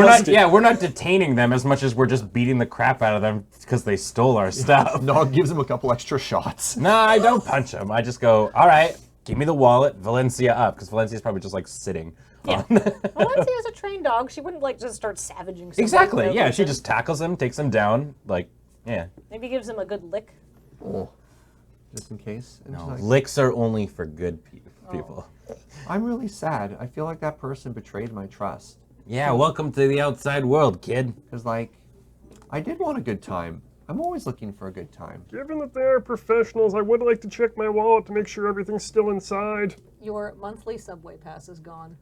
We're not detaining them as much as we're just beating the crap out of them because they stole our stuff. Nog gives him a couple extra shots. No, I don't punch them. I just go, all right, give me the wallet, Valencia up, because Valencia's probably just like sitting. Yeah. Valencia's a trained dog. She wouldn't like just start savaging somebody. Exactly. without Yeah, she reason. just tackles him, takes him down, like, yeah. Maybe gives him a good lick. Oh. Just in case. And she's like, Licks are only for good people. I'm really sad. I feel like that person betrayed my trust. Yeah, welcome to the outside world, kid. Because, like, I did want a good time. I'm always looking for a good time. Given that they are professionals, I would like to check my wallet to make sure everything's still inside. Your monthly subway pass is gone.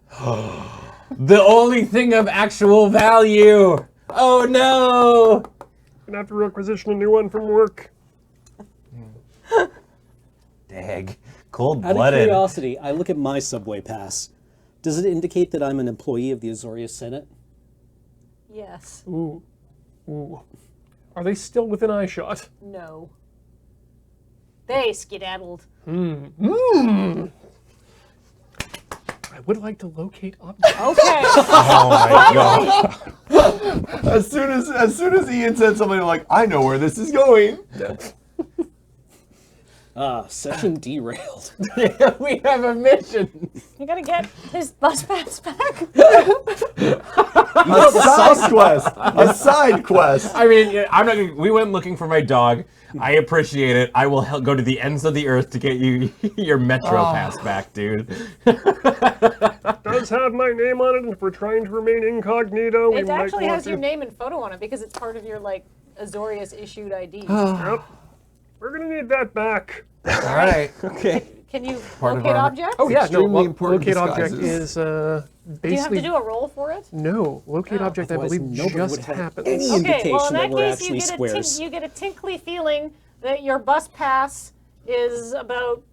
The only thing of actual value. Oh no. Gonna have to requisition a new one from work. Dag. out of Cold-blooded. curiosity, I look at my subway pass. Does it indicate that I'm an employee of the Osorio Senate? Yes. Ooh. Are they still within eyeshot? No. They skedaddled. I would like to locate objects. Okay. Oh my god. As soon as Ian said something like, I know where this is going. Session derailed. We have a mission. You gotta get his bus pass back. A side quest. A side quest. I mean, yeah, I'm not. We went looking for my dog. I appreciate it. I will go to the ends of the earth to get you your metro pass back, dude. Does have my name on it, and if we're trying to remain incognito, we It might actually want has to. your name and photo on it because it's part of your like Azorius issued ID. Yep. We're gonna need that back. All right. Okay. Can you Part of locate our- objects? Oh yeah, no. Extremely important Locate object disguises. is Do you have basically to do a roll for it? no. Locate Oh. object, I Otherwise, believe, nobody would just have happens. any Okay, indication well in that that we're case actually squares. you get a tinkly feeling that your bus pass is about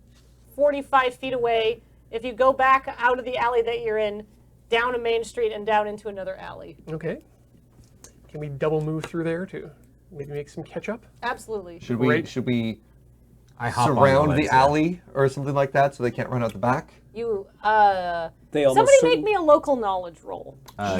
45 feet away. If you go back out of the alley that you're in, down a main street and down into another alley. Okay. Can we double move through there to maybe make some catch up? Absolutely. Should we Great. I hop on surround the Valencia. alley or something like that so they can't run out the back? You They almost somebody certain- make me a local knowledge roll. I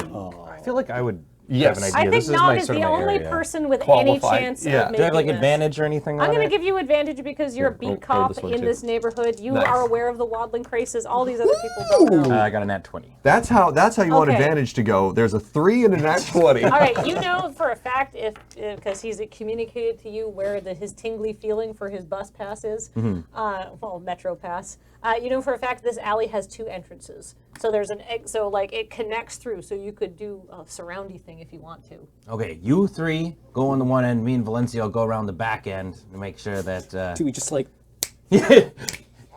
feel like I would Yes. have an I idea. think This is Nog my is sort the of my only area. person with Qualified, any chance yeah. of making Do I have like this. advantage or anything I'm on going it? to give you advantage because you're a Here, roll beat cop this one in too. this neighborhood. You Nice. are aware of the waddling crisis. All these other people don't know. I got a nat 20. That's how you want Okay. advantage to go. There's a 3 and a nat 20. All right, you know for a fact if because he's communicated to you where his tingly feeling for his bus pass is, well, metro pass. You know for a fact this alley has 2 entrances. So there's so like it connects through. So you could do a surroundy thing if you want to. Okay, you 3 go on the one end. Me and Valencia will go around the back end to make sure that. Do we just like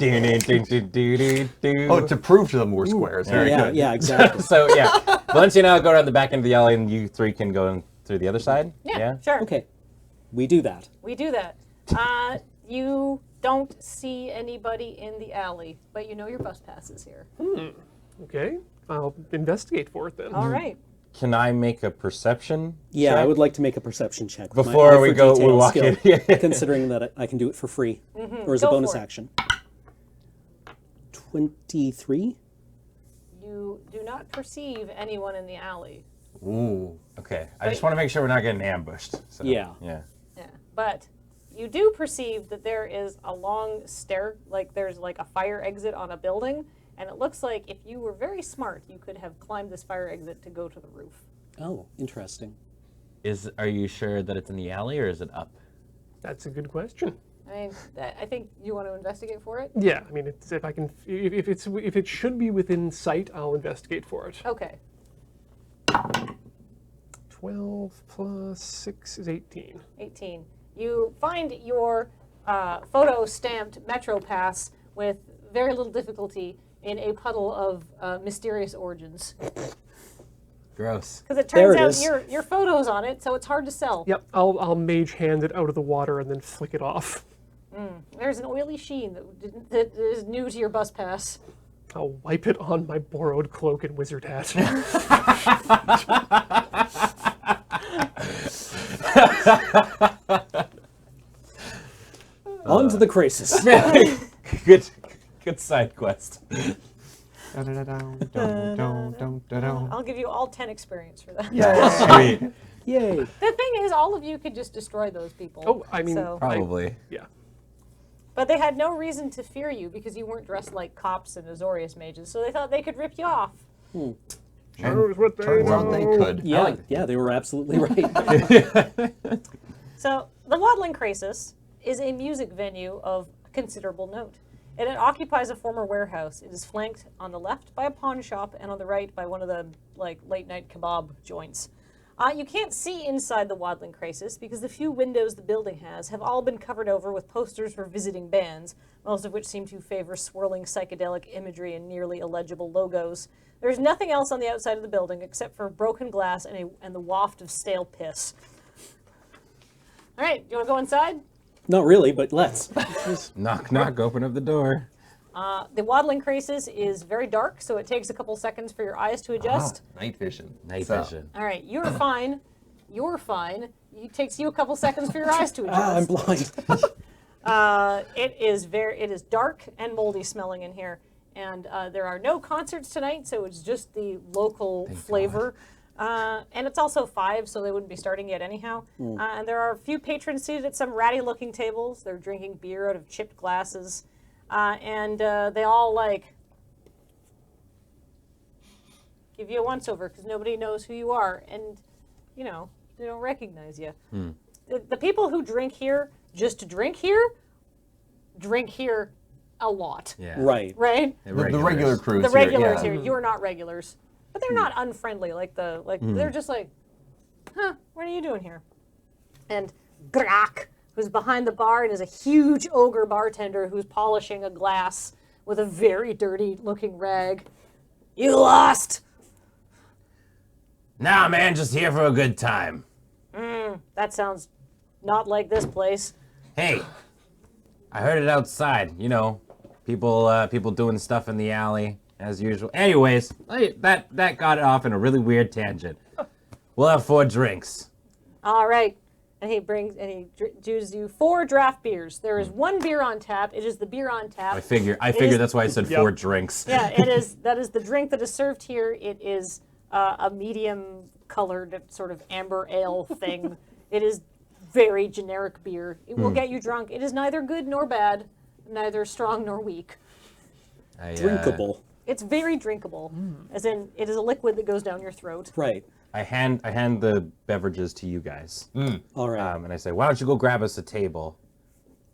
Oh, to prove to them we're squares. Very yeah, good. yeah, exactly. So yeah, Valencia and I will go around the back end of the alley, and you 3 can go in through the other side. Yeah, sure. Okay. We do that. We do that. You don't see anybody in the alley, but you know your bus pass is here. Okay. I'll investigate for it then. All right. Can I make a perception? Yeah, I check? would like to make a perception check. with my Before eye we for go, we detail walk skill, in. considering that I can do it for free or as a Go bonus for it. action. 23. You do not perceive anyone in the alley. Ooh. Okay, I just want to make sure we're not getting ambushed. So, Yeah. Yeah. Yeah. But you do perceive that there is a long stair, like there's like a fire exit on a building, and it looks like if you were very smart, you could have climbed this fire exit to go to the roof. Oh, interesting. Are you sure that it's in the alley or is it up? That's a good question. I mean, I think you want to investigate for it. Yeah, I mean, it's, if I can, if it should be within sight, I'll investigate for it. Okay. 12 plus 6 is 18. 18. You find your photo stamped Metro Pass with very little difficulty in a puddle of mysterious origins. Gross. Because it There turns it out is. your photo's on it, so it's hard to sell. Yep, I'll mage hand it out of the water and then flick it off. There's an oily sheen that is new to your bus pass. I'll wipe it on my borrowed cloak and wizard hat. On to the crisis. Good side quest. I'll give you all 10 experience for that. Sweet. Yay. The thing is, all of you could just destroy those people. Oh, I mean, So- Probably. yeah. But they had no reason to fear you because you weren't dressed like cops and Azorius mages, so they thought they could rip you off. Knows what they Turns out know. they could. Yeah, yeah, they were absolutely right. So, the Waddling Crisis is a music venue of considerable note. And it occupies a former warehouse. It is flanked on the left by a pawn shop and on the right by one of the late night kebab joints. You can't see inside the Waddling Crisis because the few windows the building has have all been covered over with posters for visiting bands, most of which seem to favor swirling psychedelic imagery and nearly illegible logos. There's nothing else on the outside of the building except for broken glass and the waft of stale piss. All right, do you want to go inside? Not really, but let's. Knock, knock, open up the door. The Waddling Crisis is very dark, so it takes a couple seconds for your eyes to adjust. Night vision. Night So, vision. All right, you're fine. You're fine. It takes you a couple seconds for your eyes to Ah, I'm adjust. blind. It is dark and moldy smelling in here, and there are no concerts tonight, so it's just the local flavor. And it's also 5, so they wouldn't be starting yet anyhow. And there are a few patrons seated at some ratty-looking tables. They're drinking beer out of chipped glasses, and they all give you a once-over because nobody knows who you are, and they don't recognize you. The people who drink here just to drink here a lot, Yeah. Right. right? The regular crews. The regulars here. here, you are not regulars, but they're not unfriendly. They're just like, huh? What are you doing here? And Grak, who's behind the bar and is a huge ogre bartender who's polishing a glass with a very dirty looking rag. You lost! Nah, man, just here for a good time. That sounds not like this place. Hey, I heard it outside. You know, people doing stuff in the alley as usual. Anyways, that got it off in a really weird tangent. We'll have 4 drinks. All right. And he gives you 4 draft beers. There is 1 beer on tap. It is the beer on tap. I figure that's why I said 4 drinks. Yeah, that is the drink that is served here. It is a medium-colored sort of amber ale thing. It is very generic beer. It will get you drunk. It is neither good nor bad, neither strong nor weak. Drinkable. It's very drinkable, as in it is a liquid that goes down your throat. Right. I hand the beverages to you guys. All right. And I say, why don't you go grab us a table?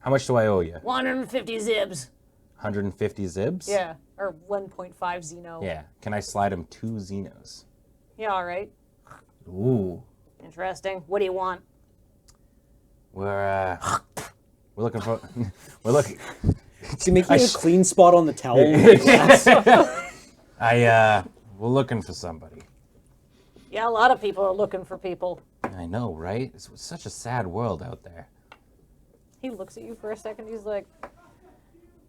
How much do I owe you? 150 zibs. 150 zibs? Yeah, or 1.5 Xeno. Yeah. Can I slide him 2 Xenos? Yeah, all right. Ooh. Interesting. What do you want? We're looking for. We're looking. Is he making a clean spot on the towel? We're looking for somebody. Yeah, a lot of people are looking for people. I know, right? It's such a sad world out there. He looks at you for a second. He's like,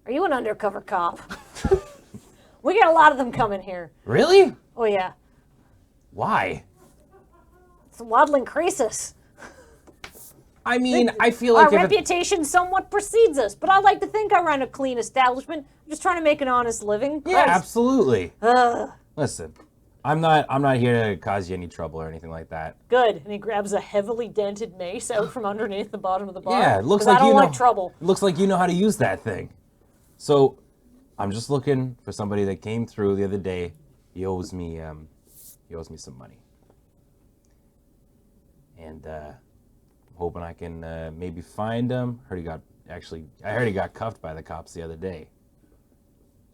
"Are you an undercover cop?" We get a lot of them coming here. Really? Oh yeah, Why? it's a waddling crisis. I mean, I feel Our like reputation somewhat precedes us, but I like to think I run a clean establishment. I'm just trying to make an honest living. yeah, Christ. absolutely. Ugh, Listen, I'm not here to cause you any trouble or anything like that. good. And he grabs a heavily dented mace out from underneath the bottom of the bar. Yeah, it looks 'cause like I don't you know. like trouble. It looks like you know how to use that thing. So, I'm just looking for somebody that came through the other day. He owes me some money, and I'm hoping I can maybe find him. I heard he got cuffed by the cops the other day.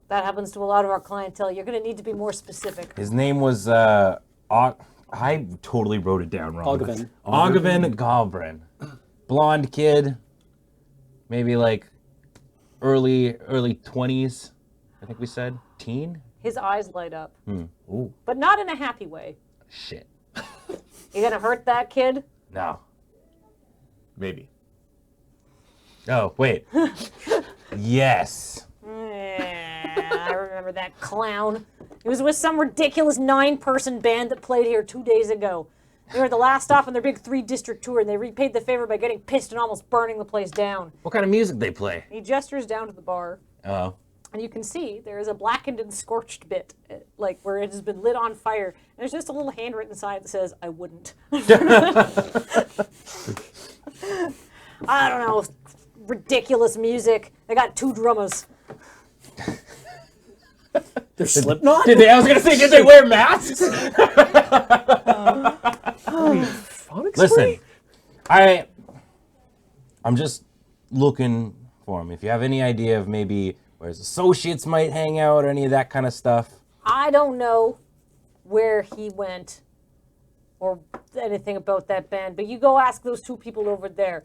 That happens to a lot of our clientele. You're going to need to be more specific. His name was I totally wrote it down wrong. Oghavan. Galbrin. Blonde kid, maybe like early 20s. I think we said teen. His eyes light up, Ooh, but not in a happy way. shit. You going to hurt that kid? No. Maybe. Oh, wait. Yes. I remember that clown. He was with some ridiculous 9-person band that played here 2 days ago. They were the last stop on their big 3-district tour, and they repaid the favor by getting pissed and almost burning the place down. What kind of music they play? He gestures down to the bar, Oh. and you can see there is a blackened and scorched bit, like where it has been lit on fire. And there's just a little handwritten sign that says, "I wouldn't." I don't know. Ridiculous music. They got 2 drummers. They're Slipknot? I was gonna say, did they wear masks? Listen, I'm just looking for him. If you have any idea of maybe where his associates might hang out or any of that kind of stuff. I don't know where he went or anything about that band, but you go ask those 2 people over there.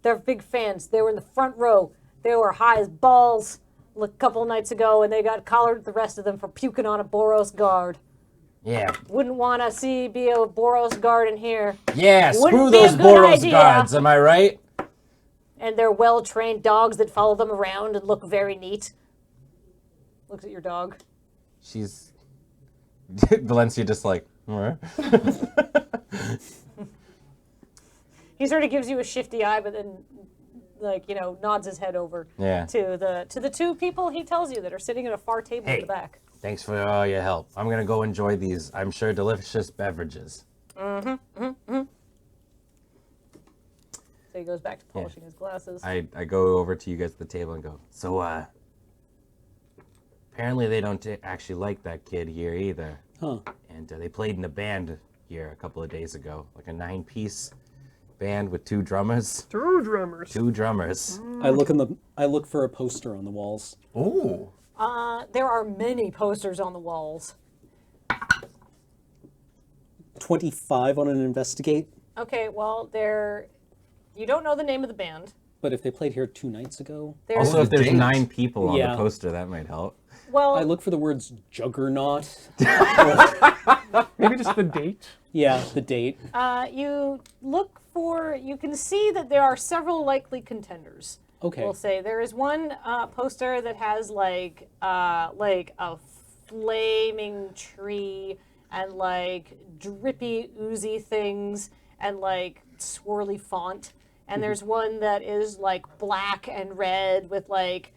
They're big fans. They were in the front row. They were high as balls a couple nights ago, and they got collared with the rest of them for puking on a Boros guard. Yeah. Wouldn't want to be a Boros guard in here. Yeah, Wouldn't screw be a those good Boros idea. guards, am I right? And they're well-trained dogs that follow them around and look very neat. Looks at your dog. She's... Valencia just like... "Alright." He sort of gives you a shifty eye, but then, nods his head over Yeah. to the 2 people he tells you that are sitting at a far table in Hey. the back. Thanks for all your help. I'm gonna go enjoy these, I'm sure, delicious beverages. So he goes back to polishing his glasses. I go over to you guys at the table and go, so, apparently they don't actually like that kid here either. Huh. And they played in a band here a couple of days ago, like a 9-piece band with 2 drummers. 2 drummers. 2 drummers. I look for a poster on the walls. Ooh. There are many posters on the walls. 25 on an investigate. Okay, well, they're You don't know the name of the band. But if they played here 2 nights ago, There's Also, if there's date. 9 people on Yeah. the poster, that might help. well, I look for the words juggernaut. Maybe just the date. Yeah, the date. you look for. You can see that there are several likely contenders. Okay. We'll say there is one poster that has like a flaming tree and like drippy oozy things and like swirly font, and there's one that is like black and red with like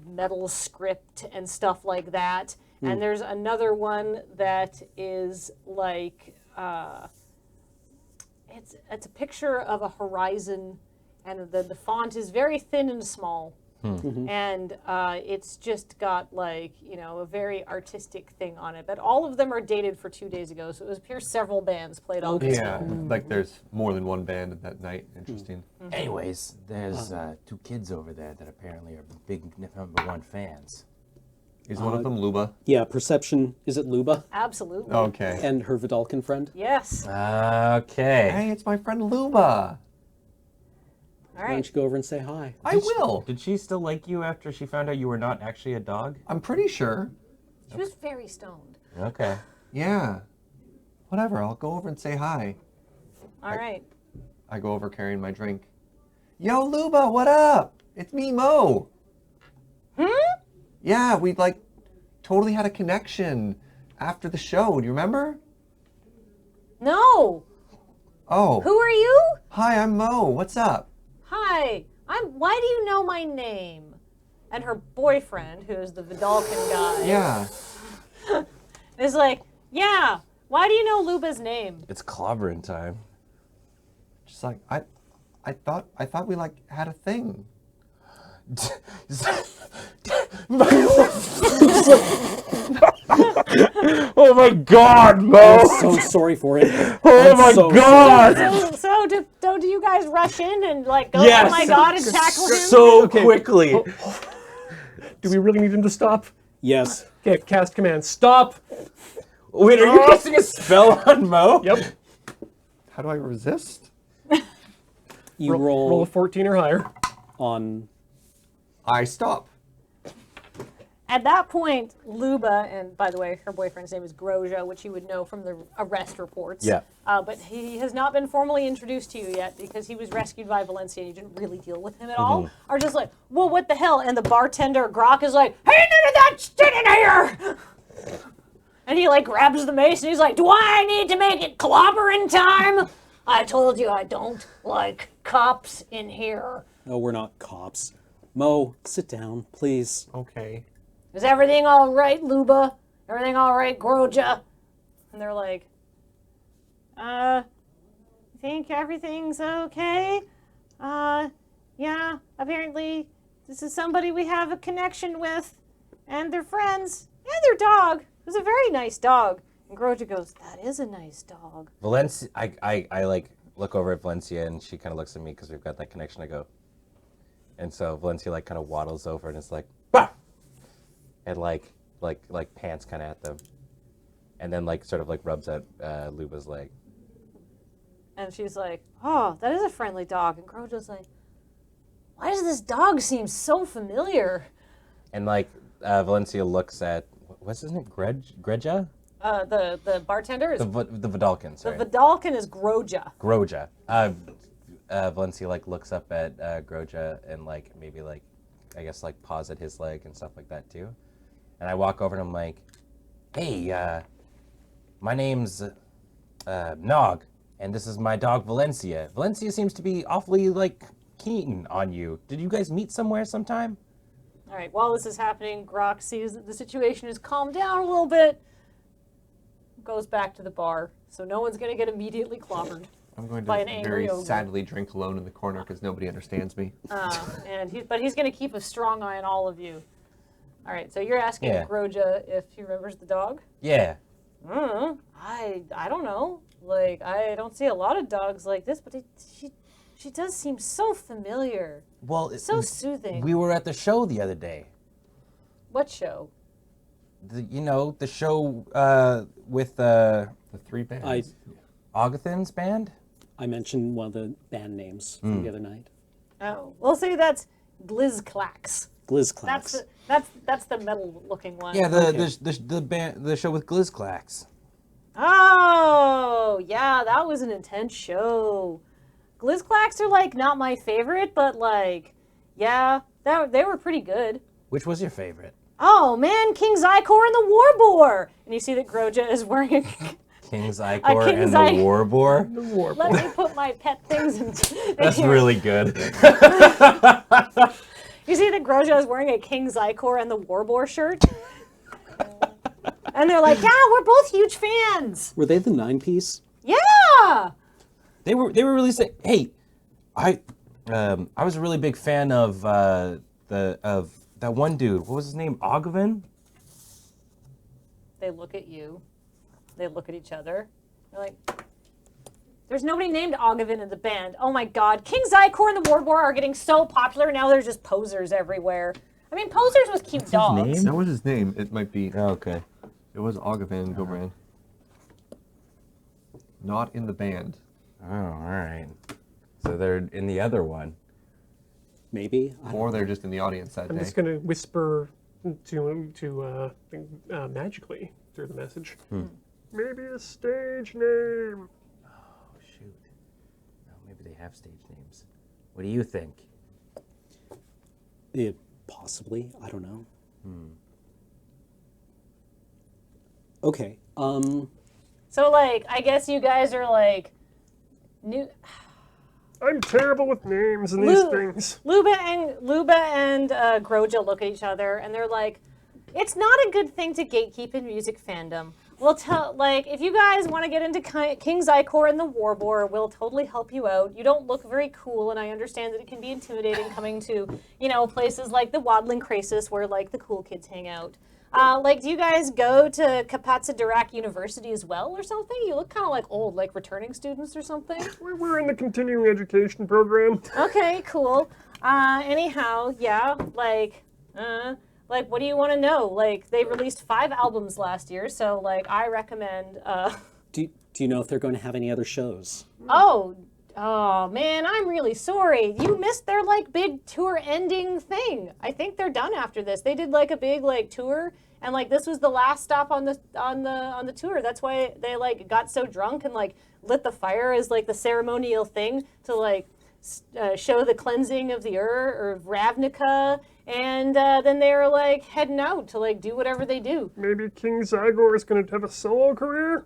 metal script and stuff like that, and there's another one that is like it's a picture of a horizon, and the font is very thin and small. And it's just got like, a very artistic thing on it. But all of them are dated for 2 days ago, so it appears several bands played on this. Yeah, like there's more than one band that night. Interesting. Anyways, there's 2 kids over there that apparently are big #1 fans. Is one of them Luba? Yeah, perception. Is it Luba? Absolutely. Okay. And her Vidalcan friend? Yes. Okay. Hey, it's my friend Luba. All Why don't right. you go over and say hi? I will. Did she still like you after she found out you were not actually a dog? I'm pretty sure. She was very stoned. Okay. Yeah. Whatever, I'll go over and say hi. All right. I go over carrying my drink. Yo, Luba, what up? It's me, Mo. Yeah, we totally had a connection after the show. Do you remember? No. Oh. Who are you? Hi, I'm Mo. What's up? Hi. Why do you know my name? And her boyfriend, who is the Vidalcan guy, Yeah. is like, yeah. Why do you know Luba's name? It's clobbering time. Just like I thought we had a thing. Oh my God, Mo! I'm so sorry for it. Oh I'm my so God! So do you guys rush in and like go? Yes. Oh my God! And tackle him. So quickly. Do we really need him to stop? Yes. Okay, cast command. Stop! Wait, are you casting a spell on Mo? Yep. How do I resist? You Roll a 14 or higher. on. I stop. At that point, Luba, and by the way, her boyfriend's name is Grozha, which you would know from the arrest reports. Yeah. But he has not been formally introduced to you yet because he was rescued by Valencia and you didn't really deal with him at all. Are just like, whoa, what the hell? And the bartender, Grok, is like, hey, none of that shit in here! And he like grabs the mace and he's like, do I need to make it clobbering time? I told you I don't like cops in here. No, we're not cops. Mo, sit down, please. Okay. Is everything all right, Luba? Everything all right, Grozha? And they're like, I think everything's okay. Yeah, apparently this is somebody we have a connection with. And they're friends. And their dog. It was a very nice dog. And Grozha goes, that is a nice dog. Valencia, I like look over at Valencia and she kind of looks at me because we've got that connection. I go, and so Valencia like kind of waddles over and is like, bah! And like pants kind of at them, and then like sort of like rubs at Luba's leg. And she's like, oh, that is a friendly dog. And Grozha's like, why does this dog seem so familiar? And like Valencia looks at what's his name, Greja? The bartender is The Vidalcan, sorry. the Vidalcan is Grozha. Groja. Valencia like looks up at Groja and like maybe like I guess like paws at his leg and stuff like that too. And I walk over and I'm like, hey, my name's Nog, and this is my dog Valencia. Valencia seems to be awfully like keen on you. Did you guys meet somewhere sometime? All right, while this is happening, Grok sees that the situation has calmed down a little bit, goes back to the bar, so no one's going to get immediately clobbered. I'm going By an to angry very ogre. sadly drink alone in the corner because nobody understands me. But he's going to keep a strong eye on all of you. All right, so you're asking Yeah. Grozha if he remembers the dog? Yeah. I don't know. Like, I don't see a lot of dogs like this, but she does seem so familiar. Well, So soothing. we were at the show the other day. What show? The show with The 3 bands. I Agathan's band. I mentioned one of the band names from the other night. Oh, we'll say that's Glizclax. Glizclax. That's the metal-looking one. Yeah, the show with Glizclax. Oh, yeah, that was an intense show. Glizclax are, like, not my favorite, but, like, yeah, they were pretty good. Which was your favorite? Oh, man, King Zykor and the Warboar! And you see that Groja is wearing a... King Zykor King and Zy- the Warboar? Let me put my pet things in That's here. really good. You see that Groja is wearing a King Zykor and the Warboar shirt? And they're like, yeah, we're both huge fans! Were they the 9-piece? Yeah! They were really sick. Hey, I was a really big fan of that one dude. What was his name? Ogvin? They look at you. They look at each other. They're like, there's nobody named Ogvin in the band. Oh my god. King Zykor and the Warboar are getting so popular, now there's just posers everywhere. I mean, posers was cute dogs. name? That was his name. It might be. Oh, okay. It was Ogvan Gilbrand. Not in the band. Oh, all right. So they're in the other one. Maybe. Or they're just in the audience that I'm day. just going to whisper magically through the message. Maybe a stage name. Oh, shoot. No, maybe they have stage names. What do you think? Possibly. I don't know. Okay. So, like, I guess you guys are, like, new... I'm terrible with names and these things. Luba and Groja look at each other, and they're like, it's not a good thing to gatekeep in music fandom. We'll tell, like, if you guys want to get into King Zykor and the Warboar, we'll totally help you out. You don't look very cool, and I understand that it can be intimidating coming to, you know, places like the Wadling Crisis where, like, the cool kids hang out. Like, do you guys go to Kapatsa Dirac University as well or something? You look kind of like old, like returning students or something. We're in the continuing education program. Okay, cool. Anyhow, yeah, like, what do you want to know? Like, they released 5 albums last year, so, like, I recommend, Do you know if they're going to have any other shows? Oh, man, I'm really sorry. You missed their, like, big tour ending thing. I think they're done after this. They did, like, a big, like, tour, and, like, this was the last stop on the tour. That's why they, like, got so drunk and, like, lit the fire as, like, the ceremonial thing to, like, show the cleansing of the or Ravnica, and then they were, like, heading out to, like, do whatever they do. Maybe King Zygor is going to have a solo career?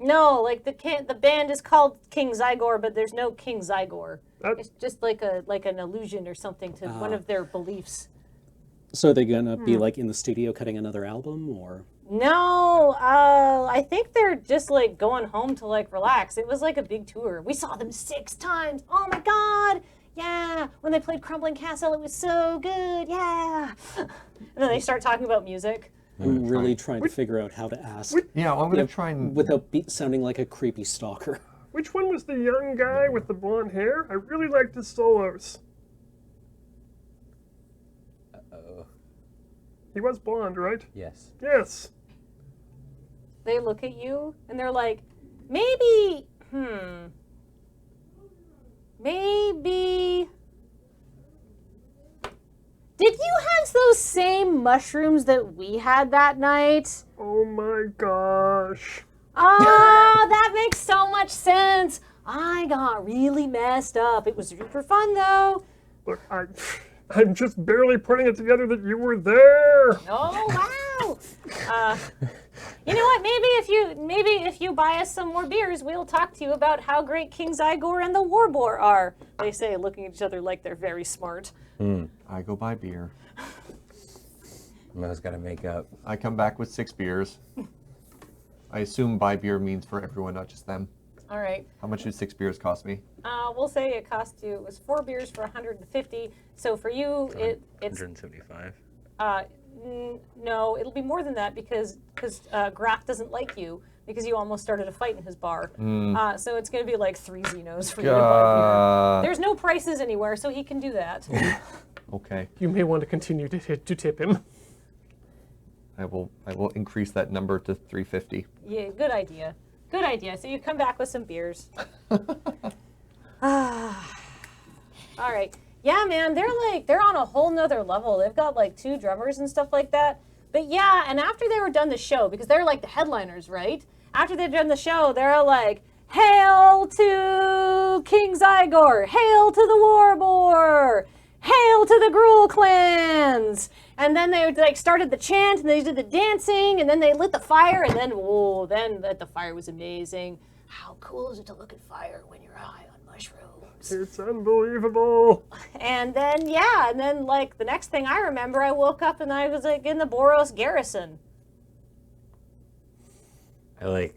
No, like, the band is called King Zygor, but there's no King Zygor. It's just like an allusion or something to one of their beliefs. So are they going to be, like, in the studio cutting another album, or? No, I think they're just, like, going home to, like, relax. It was, like, a big tour. We saw them 6 times. Oh, my God. Yeah. When they played Crumbling Castle, it was so good. Yeah. And then they start talking about music. I'm really trying to figure out how to ask Yeah, I'm going to try and... without sounding like a creepy stalker. Which one was the young guy with the blonde hair? I really liked his solos. Uh-oh. He was blonde, right? Yes. Yes. They look at you, and they're like, maybe, did you have those same mushrooms that we had that night? Oh my gosh. Oh, that makes so much sense. I got really messed up. It was super fun, though. Look, I'm just barely putting it together that you were there. Oh, wow. You know what? Maybe if you buy us some more beers, we'll talk to you about how great King Zygor and the Warboar are. They say, looking at each other like they're very smart. I go buy beer. Mo's got to make up. I come back with 6 beers. I assume buy beer means for everyone, not just them. All right. How much did 6 beers cost me? We'll say it cost you. It was 4 beers for 150. So for you, it's 175. No, it'll be more than that because Graf doesn't like you because you almost started a fight in his bar. So it's going to be like 3 Xenos for you to buy beer. There's no prices anywhere, so he can do that. Okay. You may want to continue to tip him. I will increase that number to 350. Yeah, good idea. Good idea. So you come back with some beers. All right. Yeah, man, they're on a whole nother level. They've got like 2 drummers and stuff like that. But yeah, and after they were done the show, because they're like the headliners, right? After they'd done the show, they're like, "Hail to King Zygor! Hail to the Warboar! Hail to the Gruul clans!" And then they like started the chant, and they did the dancing, and then they lit the fire, and then the fire was amazing. How cool is it to look at fire when you're high on mushrooms? It's unbelievable. And then, yeah, and then, like, the next thing I remember, I woke up and I was, like, in the Boros garrison. I like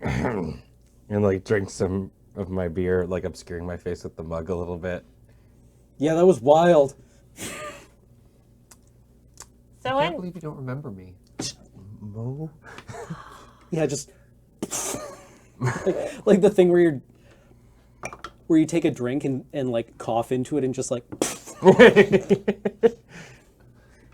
and like drink some of my beer, like obscuring my face with the mug a little bit. Yeah, that was wild. So I can't believe you don't remember me. Mo? Yeah, just like the thing where you take a drink and like cough into it and just like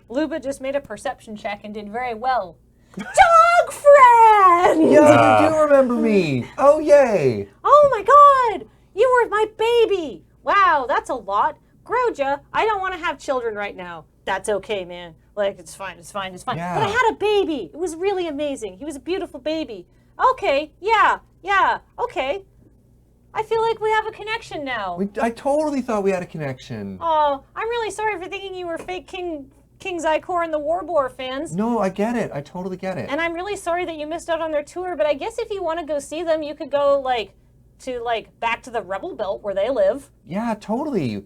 Luba just made a perception check and did very well. Dog friend! Yeah, you do remember me. Oh, yay. Oh my god! You were my baby! Wow, that's a lot. Groja, I don't want to have children right now. That's okay, man. Like, it's fine. Yeah. But I had a baby. It was really amazing. He was a beautiful baby. Okay, yeah, okay. I feel like we have a connection now. I totally thought we had a connection. Oh, I'm really sorry for thinking you were fake King Zykor and the Warboar fans. No, I get it. I totally get it. And I'm really sorry that you missed out on their tour, but I guess if you want to go see them, you could go, back to the Rebel Belt where they live. Yeah, totally.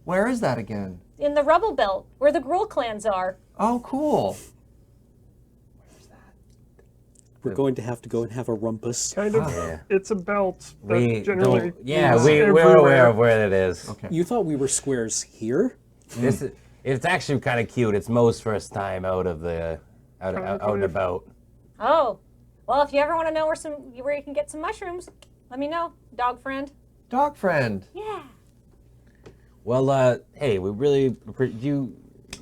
Where is that again? In the Rebel Belt, where the Gruul clans are. Oh, cool. we're going to have to go and have a rumpus. Kind of. Yeah. It's a belt. That We generally. don't. Yeah, is we're everywhere. aware of where it is. Okay. You thought we were squares here? It's actually kind of cute. It's Mo's first time out and about. Oh, well, if you ever want to know where you can get some mushrooms, let me know, dog friend. Dog friend. Yeah. Well, hey, we really you.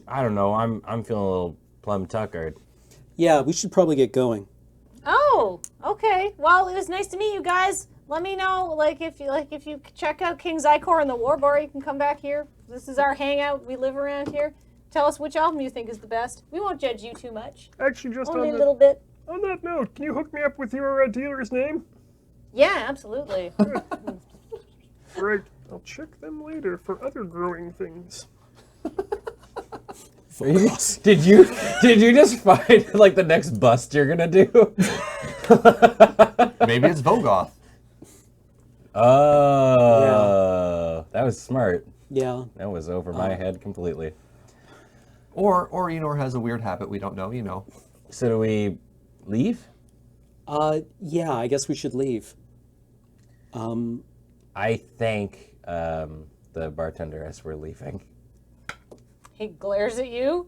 I don't know. I'm feeling a little plum tuckered. Yeah, we should probably get going. Oh, okay. Well, it was nice to meet you guys. Let me know, if you check out King Zykor and the Warboar, you can come back here. This is our hangout. We live around here. Tell us which album you think is the best. We won't judge you too much. Actually, just Only a on little bit. that note, can you hook me up with your dealer's name? Yeah, absolutely. Right. I'll check them later for other growing things. Did you just find the next bust you're gonna do? Maybe it's Vogoth. Oh, that was smart. Yeah. That was over my head completely. Or Enor has a weird habit we don't know, you know. So do we leave? Yeah, I guess we should leave. I thank the bartender as we're leaving. He glares at you,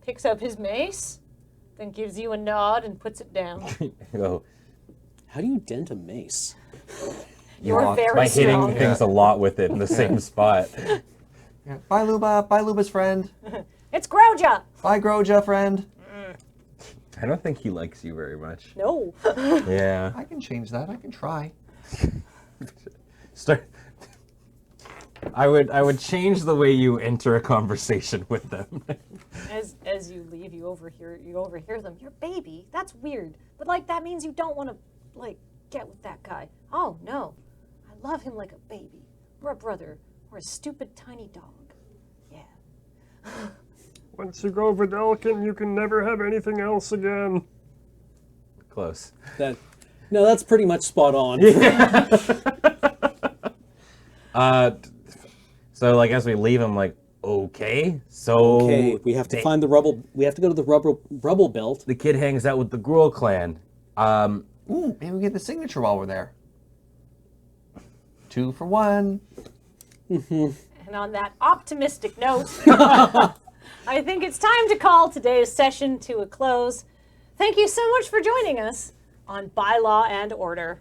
picks up his mace, then gives you a nod and puts it down. Go. How do you dent a mace? You're very By hitting strong. things a lot with it in the same spot. Yeah. Bye, Luba. Bye, Luba's friend. It's Groja! Bye, Groja, friend. I don't think he likes you very much. No. Yeah. I can change that. I can try. Start. I would change the way you enter a conversation with them. As you leave, you overhear them. Your baby? That's weird. But that means you don't want to get with that guy. Oh no. I love him like a baby. Or a brother. Or a stupid tiny dog. Yeah. Once you go Vidalkin, you can never have anything else again. Close. That's pretty much spot on. So as we leave, I'm okay. So Okay, we have to find the rubble. We have to go to the rubble belt. the kid hangs out with the Gruul clan. Ooh, maybe we get the signature while we're there. 2 for 1. And on that optimistic note, I think it's time to call today's session to a close. Thank you so much for joining us on Bylaw and Order.